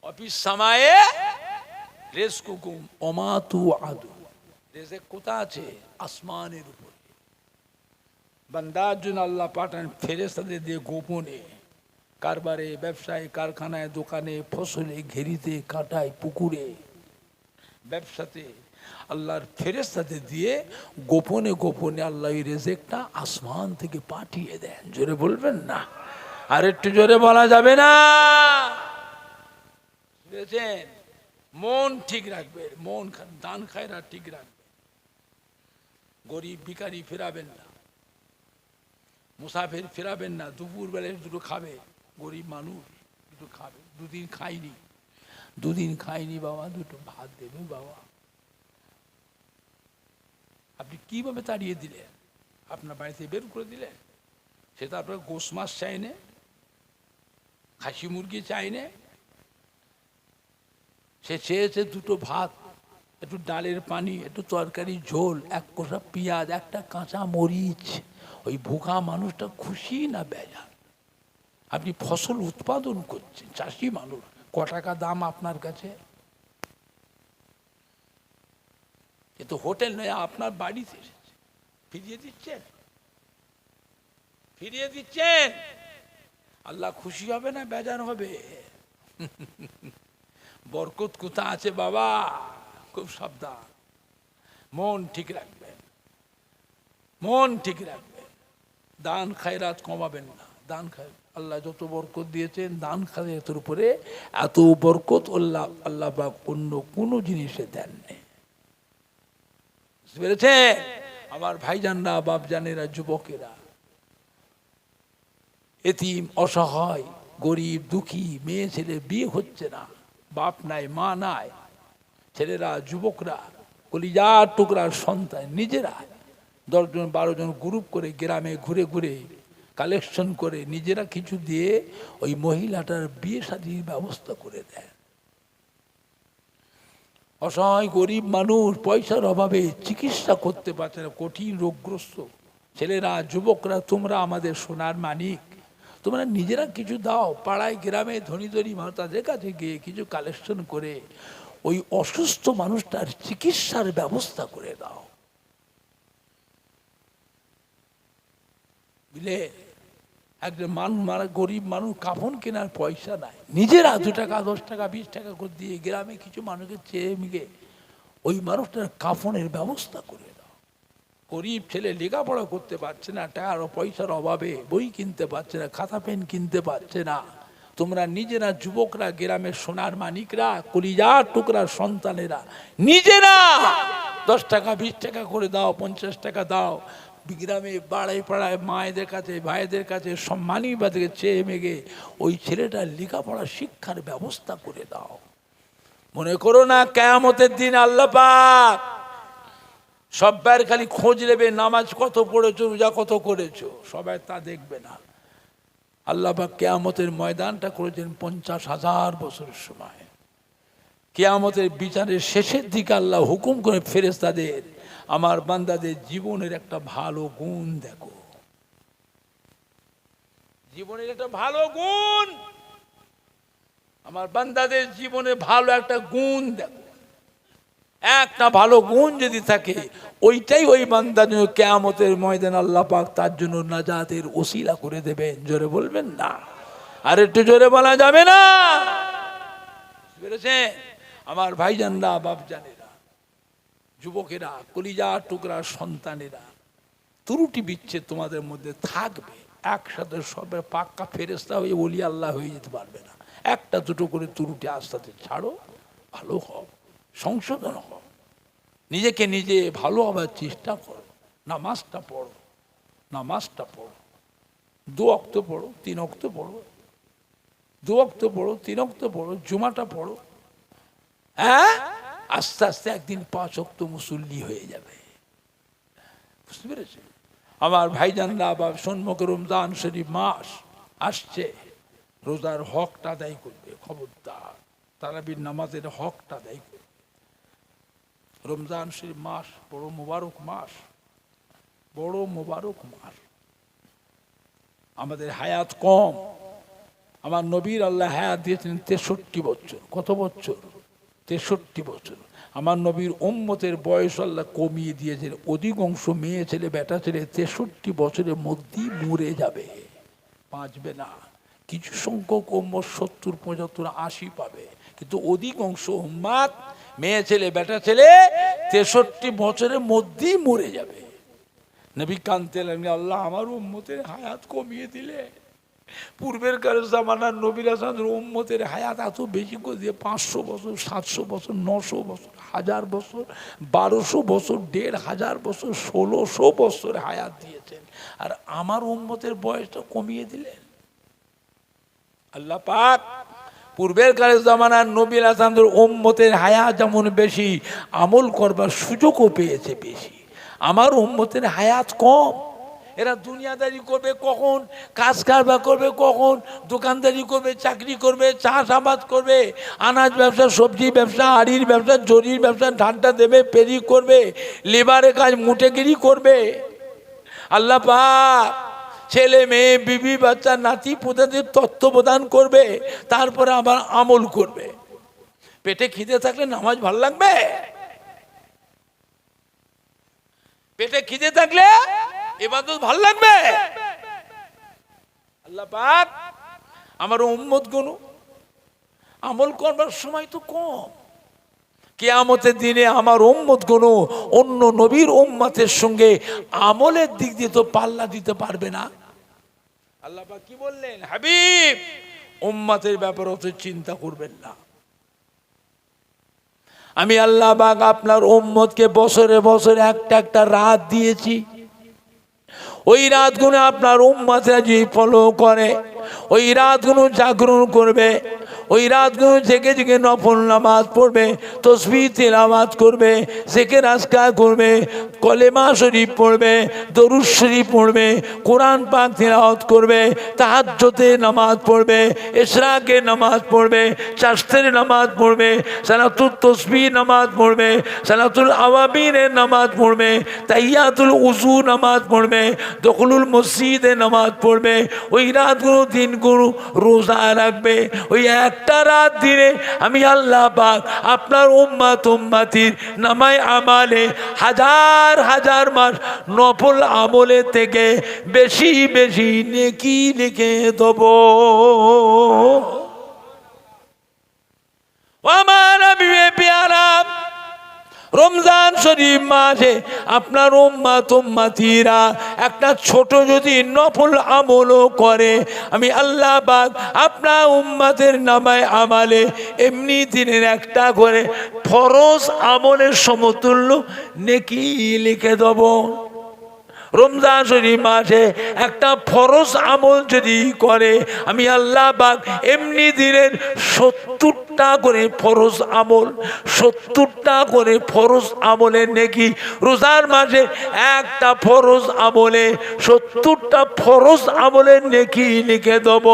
অফিস সামায়ে রিজকুকুম ওমা তুআদুন। রেজেক কোথা আছে? আসমানের উপরে। বান্দার জন্য আল্লাহ পাঠান ফেরেশতাদের দিয়ে গোপনে, কারবারে, ব্যবসায়, কারখানায়, দোকানে, ফসলে, ঘেরিতে, কাটায়, পুকুরে, ব্যবসাতে আল্লাহর ফেরেশতাদের দিয়ে গোপনে গোপনে আল্লাহ এই রেজেকটা আসমান থেকে পাঠিয়ে দেন। জোরে বলবেন না? আর একটু জোরে বলা যাবে না? বুঝেছেন? মন ঠিক রাখবে, মন দান খায়রা ঠিক রাখবে। গরিব ভিখারি ফেরাবেন না, মুসাফির ফেরাবেন না। দুপুর বেলায় দুটো খাবে, গরিব মানুষ দুটো খাবে। 2 দিন খাইনি, 2 দিন খাইনি বাবা, দুটো ভাত দেবে বাবা। আপনি কিভাবে তাড়িয়ে দিলেন? আপনার বাড়িতে বের করে দিলেন। সেটা আপনার গোশ মাছ চাই না, খাসি মুরগি চাই না, সে চেয়েছে দুটো ভাত, একটু ডালের পানি, একটু তরকারি ঝোল, এক কোষা পেঁয়াজ, একটা কাঁচা মরিচ। ওই ভুখা মানুষটা খুশি না বেজার? আপনি ফসল উৎপাদন করছেন, চাষি মানুষ, ক টাকা দাম আপনার কাছে? কিন্তু হোটেল নয়, আপনার বাড়িতে এসেছে, ফিরিয়ে দিচ্ছেন, ফিরিয়ে দিচ্ছেন। আল্লাহ খুশি হবে না বেজার হবে? বরকত কোথা আছে বাবা? খুব সাবধান, মন ঠিক রাখবেন, মন ঠিক রাখবেন। দান খায়রাত কমাবেন না, দান খায় আল্লাহ যত বরকত দিয়েছেন দান খায়রাতের উপরে এত বরকত আল্লাহ আল্লাহ পাক অন্য কোনো জিনিসে দেননি। বুঝতে পেরেছে আমার ভাইজানরা, বাপজানেরা, যুবকেরা? এতিম, অসহায়, গরিব, দুঃখী মেয়ে ছেলে বিয়ে হচ্ছে না, বাপ নাই, মা নাই, ছেলেরা, যুবকরা, কলিজার টুকরার সন্তান নিজেরা 10 জন 12 জন গ্রুপ করে গ্রামে ঘুরে ঘুরে কালেকশন করে নিজেরা কিছু দিয়ে ওই মহিলাটার বিয়ে শাদীর ব্যবস্থা করে দেয়। অসহায় গরিব মানুষ পয়সার অভাবে চিকিৎসা করতে পারছে না, কঠিন রোগগ্রস্ত ছেলেরা, যুবকরা, তোমরা আমাদের সোনার মানিক, তোমরা নিজেরা কিছু দাও, পাড়ায় গ্রামে ধনী ধনী মানুষ তাদের কাছে গিয়ে কিছু কালেকশন করে ওই অসুস্থ মানুষটার চিকিৎসার ব্যবস্থা করে দাও। বুঝলে, একজন মানুষ মারা, গরিব মানুষ, কাফন কেনার পয়সা নাই, নিজেরা 2 টাকা 10 টাকা 20 টাকা করে দিয়ে গ্রামে কিছু মানুষকে চেয়ে মিগে ওই মানুষটার কাফনের ব্যবস্থা করে দাও। গরিব ছেলে লেখাপড়া করতে পারছে না, টাকার পয়সার অভাবে বই কিনতে পারছে না, খাতা পেন কিনতে পারছে না, তোমরা নিজেরা যুবকরা, গ্রামের সোনার মানিকরা, কলিজার টুকরার সন্তানেরা নিজেরা 10 টাকা 20 টাকা করে দাও, 50 টাকা দাও, গ্রামে পাড়ায় পাড়ায় মায়েদের কাছে, ভাইদের কাছে, সম্মানী বাদকে চেয়ে মেগে ওই ছেলেটার লেখাপড়া শিক্ষার ব্যবস্থা করে দাও। মনে করো না কিয়ামতের দিন আল্লাহ পাক সবার খালি খোঁজ নেবে, নামাজ কত পড়েছো, রোজা কত করেছো, সবাই তা দেখবে না। আল্লাহ পাক কিয়ামতের ময়দানটা করেছেন 50,000 বছরের সময়। কিয়ামতের বিচারের শেষের দিকে আল্লাহ হুকুম করে ফেরেশতাদের, আমার বান্দাদের জীবনের একটা ভালো গুণ দেখো, জীবনের একটা ভালো গুণ, আমার বান্দাদের জীবনে ভালো একটা গুণ দেখো। একটা ভালো গুণ যদি থাকে, ওইটাই ওই বান্দার জন্য কিয়ামতের ময়দান আল্লাহ পাক তার জন্য নাজাতের ওসিলা করে দেবেন। জোরে বলবেন না? আর একটু জোরে বলা যাবে না? বুঝেছেন আমার ভাইজানরা, বাপজানেরা, যুবকেরা, কলিজার টুকরার সন্তানেরা? ত্রুটি বিচ্ছেদ তোমাদের মধ্যে থাকবে, একসাথে সবে পাক্কা ফেরেশতা হয়ে ওলি আল্লাহ হয়ে যেতে পারবে না। একটা দুটো করে ত্রুটি আস্তে ছাড়ো, ভালো হও, সংশোধন হও, নিজেকে নিজে ভালো হবার চেষ্টা করো, নামাজটা পড়ো, নামাজটা পড়ো, 2 ওয়াক্ত পড়ো, 3 ওয়াক্ত পড়ো, 2 ওয়াক্ত পড়ো, 3 ওয়াক্ত পড়ো, জুমাটা পড়ো। হ্যাঁ, আস্তে আস্তে একদিন 5 ওয়াক্ত মুসল্লি হয়ে যাবে। বুঝতে পেরেছি আমার ভাইজানরা? আবার সম্মুখে রমজান শরীফ মাস আসছে, রোজার হকটা আদায় করবে, খবরদার, তারাবির নামাজের হকটা আদায় করবে। রমজান শরীফ মাস বড় মোবারক মাস, বড় মোবারক মাস। আমাদের হায়াত কম, আমার নবীর আল্লাহ হায়াত দিয়েছেন 63 বছর। কত বছর? 63 বছর। আমার নবীর উম্মতের বয়স আল্লাহ কমিয়ে দিয়েছেন, অধিকাংশ মেয়ে ছেলে বেটা ছেলে 63 বছরের মধ্যেই মরে যাবে, বাঁচবে না। কিছু সংখ্যক উম্মত 70, 75, 80 পাবে, কিন্তু অধিকাংশ উম্মত মেয়ে ছেলে বেটা ছেলে 63 বছরের মধ্যেই মরে যাবে। নবী কানতে লাগলেন, আল্লাহ আমার উম্মতের হায়াত কমিয়ে দিলে। পূর্বের কালের জামানার নবীর হাসানের উম্মতের হায়াত এত বেশি করে দিয়ে 500 বছর, 700 বছর, 900 বছর, 1000 বছর, 1200 বছর, 1500 বছর, 1600 বছর হায়াত দিয়েছেন, আর আমার উম্মতের বয়সটা কমিয়ে দিলেন। আল্লাহ পাক পূর্বের কালের জামানার নবীর হাসানের উম্মতের হায়াত যেমন বেশি, আমল করবার সুযোগও পেয়েছে বেশি। আমার উম্মতের হায়াত কম, এরা দুনিয়াদারি করবে কখন, কাজ কারবার করবে কখন, দোকানদারি করবে, চাকরি করবে, চাষাবাদ করবে, আনাজ ব্যবসা, সবজি ব্যবসা, আড়ির ব্যবসা, জরির ব্যবসা, ধানটা দেবে, পেরি করবে, লেবারের কাজ মুটেগিরি করবে। আল্লাহ পাক ছেলে মেয়ে বিবি বাচ্চা নাতি পোতাদের তত্ত্বাবধান করবে, তারপরে আবার আমল করবে। পেটে খিদে থাকলে নামাজ ভালো লাগবে? পেটে খিদে থাকলে ইবাদত ভালো লাগবে? আল্লাহ পাক আমার উম্মত গুলো আমল করবার সময় তো কম। কিয়ামতের দিনে আমার উম্মত গুলো অন্য নবীর উম্মতের সঙ্গে আমলের দিক দিয়ে তো পাল্লা দিতে পারবে না। আল্লাহ পাক কি বললেন? হাবিব, উম্মতের ব্যাপারে অত চিন্তা করবেন না। আমি আল্লাহ পাক আপনার উম্মতকে বছরে বছরে একটা একটা রাত দিয়েছি। ওই রাতগুলো আপনার উম্মতরা যদি ফলো করে, ওই রাতগুলো জাগরণ করবে, ওই রাতগুলো জেগে জেগে নফল নামাজ পড়বে, তসবিহ তিলাওয়াত করবে, জিকির আজকার করবে, কলেমা শরীফ পড়বে, দরুদ শরীফ পড়বে, কোরআন পাক তিলাওয়াত করবে, তাহাজ্জুদে নামাজ পড়বে, ইশরাকে নামাজ পড়বে, চাশতের নামাজ পড়বে, সালাতুত তসবিহ নামাজ পড়বে, সালাতুল আওয়াবিনের নামাজ পড়বে, তাহিয়াতুল উযু নামাজ পড়বে, দখলুল মসজিদে নামাজ পড়বে, ওই রাতগুলো দিনগুলো রোজা রাখবে। ওই একটা রাত দিনে আমি আল্লাহ পাক আপনার উম্মতির নামায় আমালে হাজার হাজার মাস নফল আমলের থেকে বেশি বেশি নেকি লিখে দেব। আমার হাবিবে প্যারা, রমজান শরীফ মাসে আপনার উম্মতিরা একটা ছোট যদি নফল আমলও করে, আমি আল্লাহ পাক আপনার উম্মতের নামায় আমালে এমনি দিনের একটা করে ফরজ আমলের সমতুল্য নেকি লিখে দেব। রমজান শরীফ মাসে একটা ফরজ আমল যদি করে, আমি আল্লাহ পাক এমনি দিনের 70টা করে ফরজ আমল, 70টা করে ফরজ আমলের নেকি। রোজার মাসে একটা ফরজ আমলে 70টা ফরজ আমলের নেকি লিখে দেব।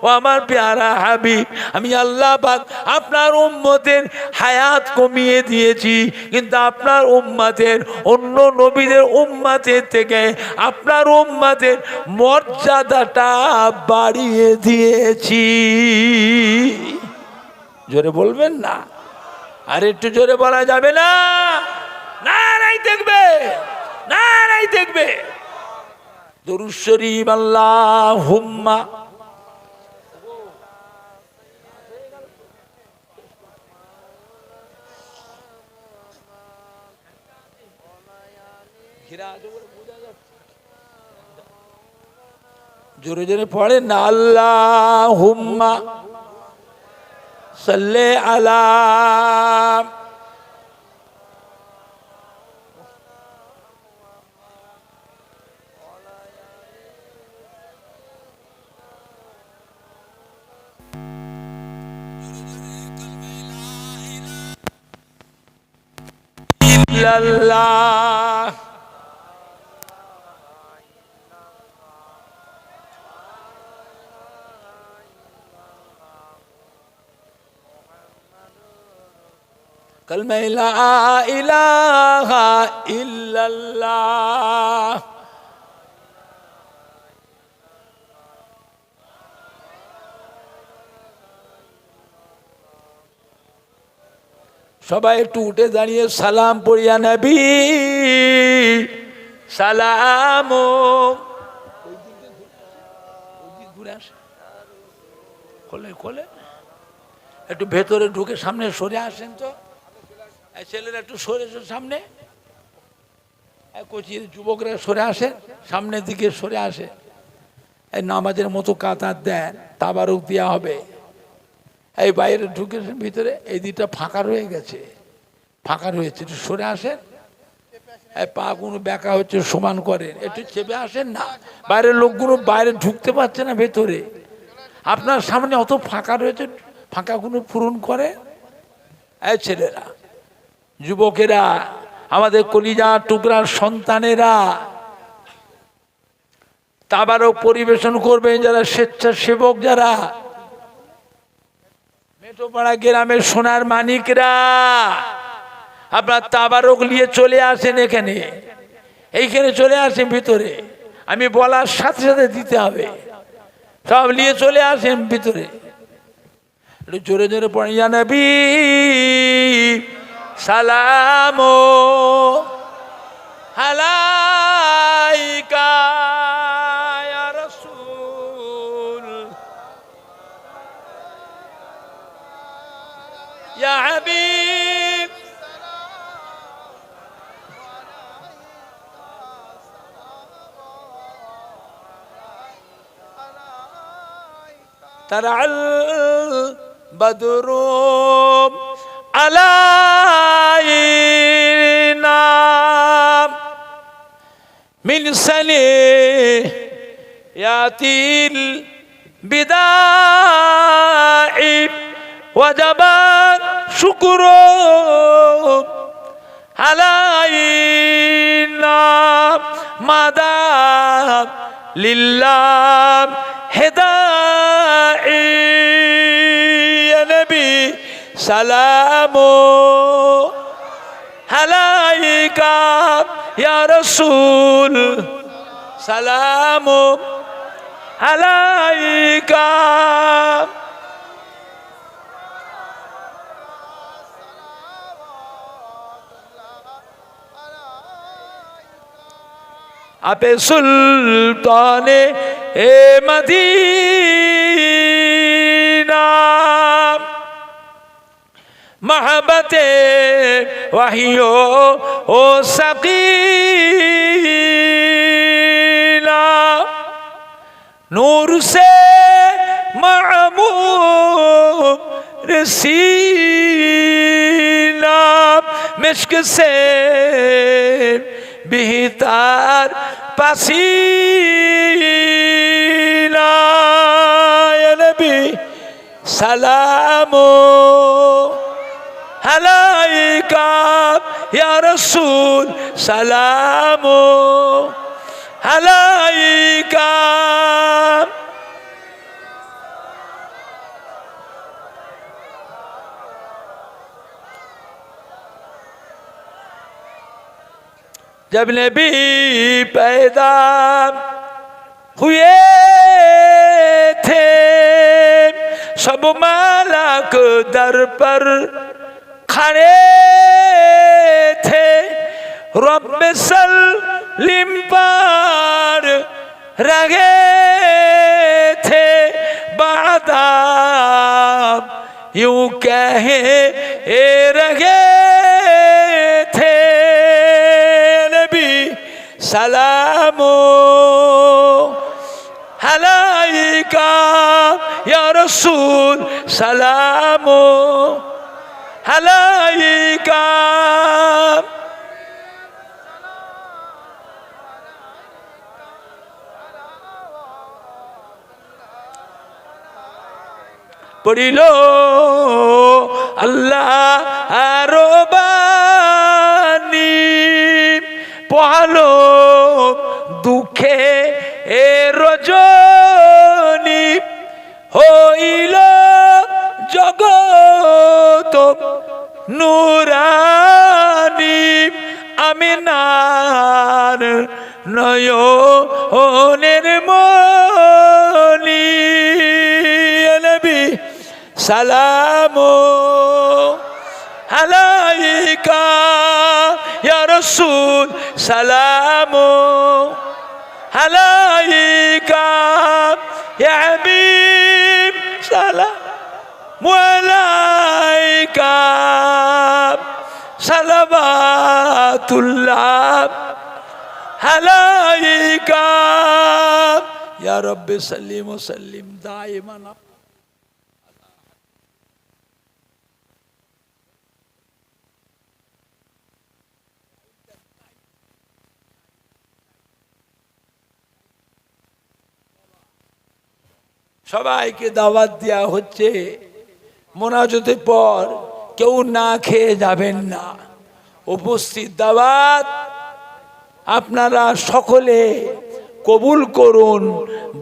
ও আমার প্যারা হাবিব, আমি আল্লাহ পাক আপনার উম্মতের হায়াত কমিয়ে দিয়েছি, কিন্তু আপনার উম্মতের অন্য নবীদের উম্মতের থেকে আপনার উম্মতের মর্যাদাটা বাড়িয়ে দিয়েছি। জোরে বলবেন না? আর একটু জোরে বলা যাবে না? নারাই দেখবে, নারাই দেখবে। দরুদ শরীফ আল্লাহুম্মা জোরে জোরে পড়েন না। আল্লাহুম্মা সাল্লি আলা ইল্লাল্লাহ। কালমা লা ইলাহা ইল্লাল্লাহ। সবাই একটু উঠে দাঁড়িয়ে সালাম পড়িয়া নবী সালাম। ঘুরে আসে, খোলে খোলে, একটু ভেতরে ঢুকে সামনে সরে আসেন তো। ছেলেরা একটু সরে সামনে, কোচির যুবকরা সরে আসেন, সামনের দিকে সরে আসে। এই নামাজের মতো কাতার দেন, তাবারুক দেওয়া হবে। এই বাইরে ঢুকেছেন ভিতরে, এই দিকটা ফাঁকা রয়ে গেছে, ফাঁকা রয়েছে, একটু সরে আসেন। এই পা গুলো ব্যাকা হচ্ছে, সমান করেন, একটু চেপে আসেন না। বাইরের লোকগুলো বাইরে ঢুকতে পারছে না ভেতরে, আপনার সামনে অত ফাঁকা রয়েছে, ফাঁকাগুলো পূরণ করে। এই ছেলেরা, যুবকেরা, আমাদের কলিজা টুকরার সন্তানেরা, তাবারক পরিবেশন করবেন যারা স্বেচ্ছাসেবক, যারা মেটোপাড়া গ্রামের সোনার মানিকরা, আপনার তাবারক নিয়ে চলে আসেন এখানে, এইখানে চলে আসেন ভিতরে। আমি বলার সাথে সাথে দিতে হবে, সব নিয়ে চলে আসেন ভিতরে। জোরে জোরে পড়ে, ইয়া নবী সালামো আলাইকা ইয়া রাসূল ইয়া হাবিব তারাল বদরুম আলাইনা মিন সানিয়াতিল বিদাই ওয়াজাবা শুকরু আলাইনা মাদা লিল্লাহ হেদাই ইয়া নবী সালামু আলাইকা ইয়া রাসূল সালামু আলাইকা আপে সুলতানে এ মদিনা महबते वहियो ओ सकीना नूर से मामूर सीना मिश्क से बेहतर पसीना या नबी सलामो আলাইকা ইয়া রাসূল সালামু আলাইকা जब नबी पैदा हुए थे सब मालक दर पर खड़े थे रब्ब सलीम पर रगे थे बादाब यूं कहे ए रगे थे नबी सलामो अलैका या रसूल सलामो अलैका पढ़िलो अल्लाह आरोबानी पढ़लो दुखे ए रजनी হইলো জগত নুরানি আমিনার নয়নের মনি নবী সালামু আলাইকা ইয়া রাসূল সালামু আলাইকা ইয়া হাবিব সালামু আলাইকা সালাওয়াতুল্লাহ আলাইকা ইয়া রাব্বি সাল্লিম ওয়া সাল্লিম দাইমান। সবাইকে দাওয়াত দেওয়া হচ্ছে, মোনাজাতের পর কেউ না খেয়ে যাবেন না। উপস্থিত দাওয়াত, আপনারা সকলে কবুল করুন।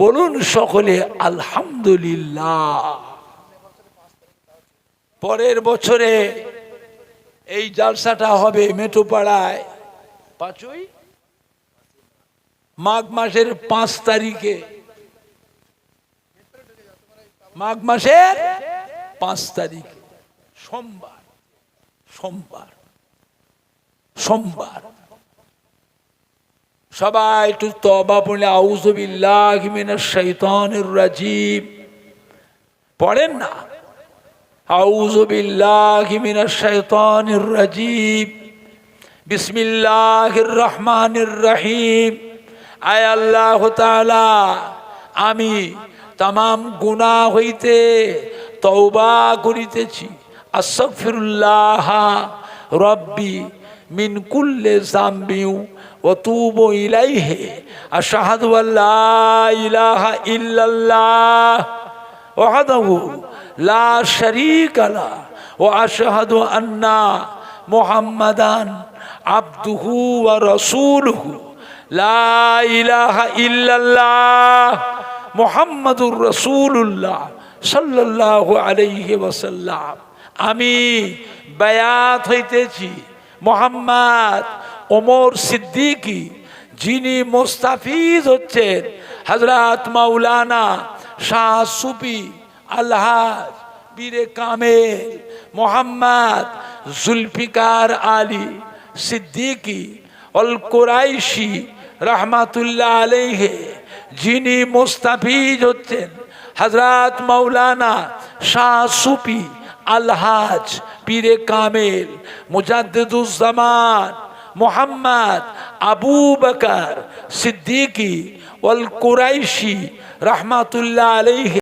বলুন সকলে আলহামদুলিল্লাহ। পরের বছরে এই জালসাটা হবে মেটোপাড়ায়, 5ই মাঘ মাসের 5 তারিখে, মাঘ মাসের 5 তারিখে সোমবার, সোমবার সোমবার। সবাই একটু তওবা পড়লে আউযু বিল্লাহি মিনাশ শাইতানির রাজিম পড়েন না? আউযু বিল্লাহি মিনাশ শাইতানির রাজিম, বিসমিল্লাহির রহমানির রহিম। আয় আল্লাহ তাআলা, আমি তামাম গুনাহ হইতে তওবা করিতেছি। আস্তাগফিরুল্লাহ রব্বি মিন কুল্লি যামবি ওয়া তুবু ইলাইহি। আশহাদু আল্লা ইলাহা ইল্লাল্লাহ ওয়াহদাহু লা শারীকা লাহু ওয়া আশহাদু আন্না মুহাম্মাদান আবদুহু ওয়া রাসূলুহু। লা ইলাহা ইল্লাল্লাহ মুহাম্মাদুর রাসূলুল্লাহ সাল্লাল্লাহু আলাইহি ওয়াসাল্লাম। আমি বায়াত হইতেছি মোহাম্মদ ওমর সিদ্দিকী, যিনি মুস্তাফিজ হচ্ছেন হযরত মাওলানা শাহ সুফি আলহাজ পীরে কামেল মোহাম্মদ জুলফিকার আলী সিদ্দিকী অল কুরাইশি রহমাতুল্লাহ আলাইহি, যিনি মুস্তাফিজ হচ্ছেন হযরত মাওলানা শাহ সুফি আলহাজ পীরে কামেল মুজাদ্দিদুজ্জামান মোহাম্মদ আবু বকর সিদ্দিকী অল কুরাইশি রহমাতুল্লাহ আলাইহি।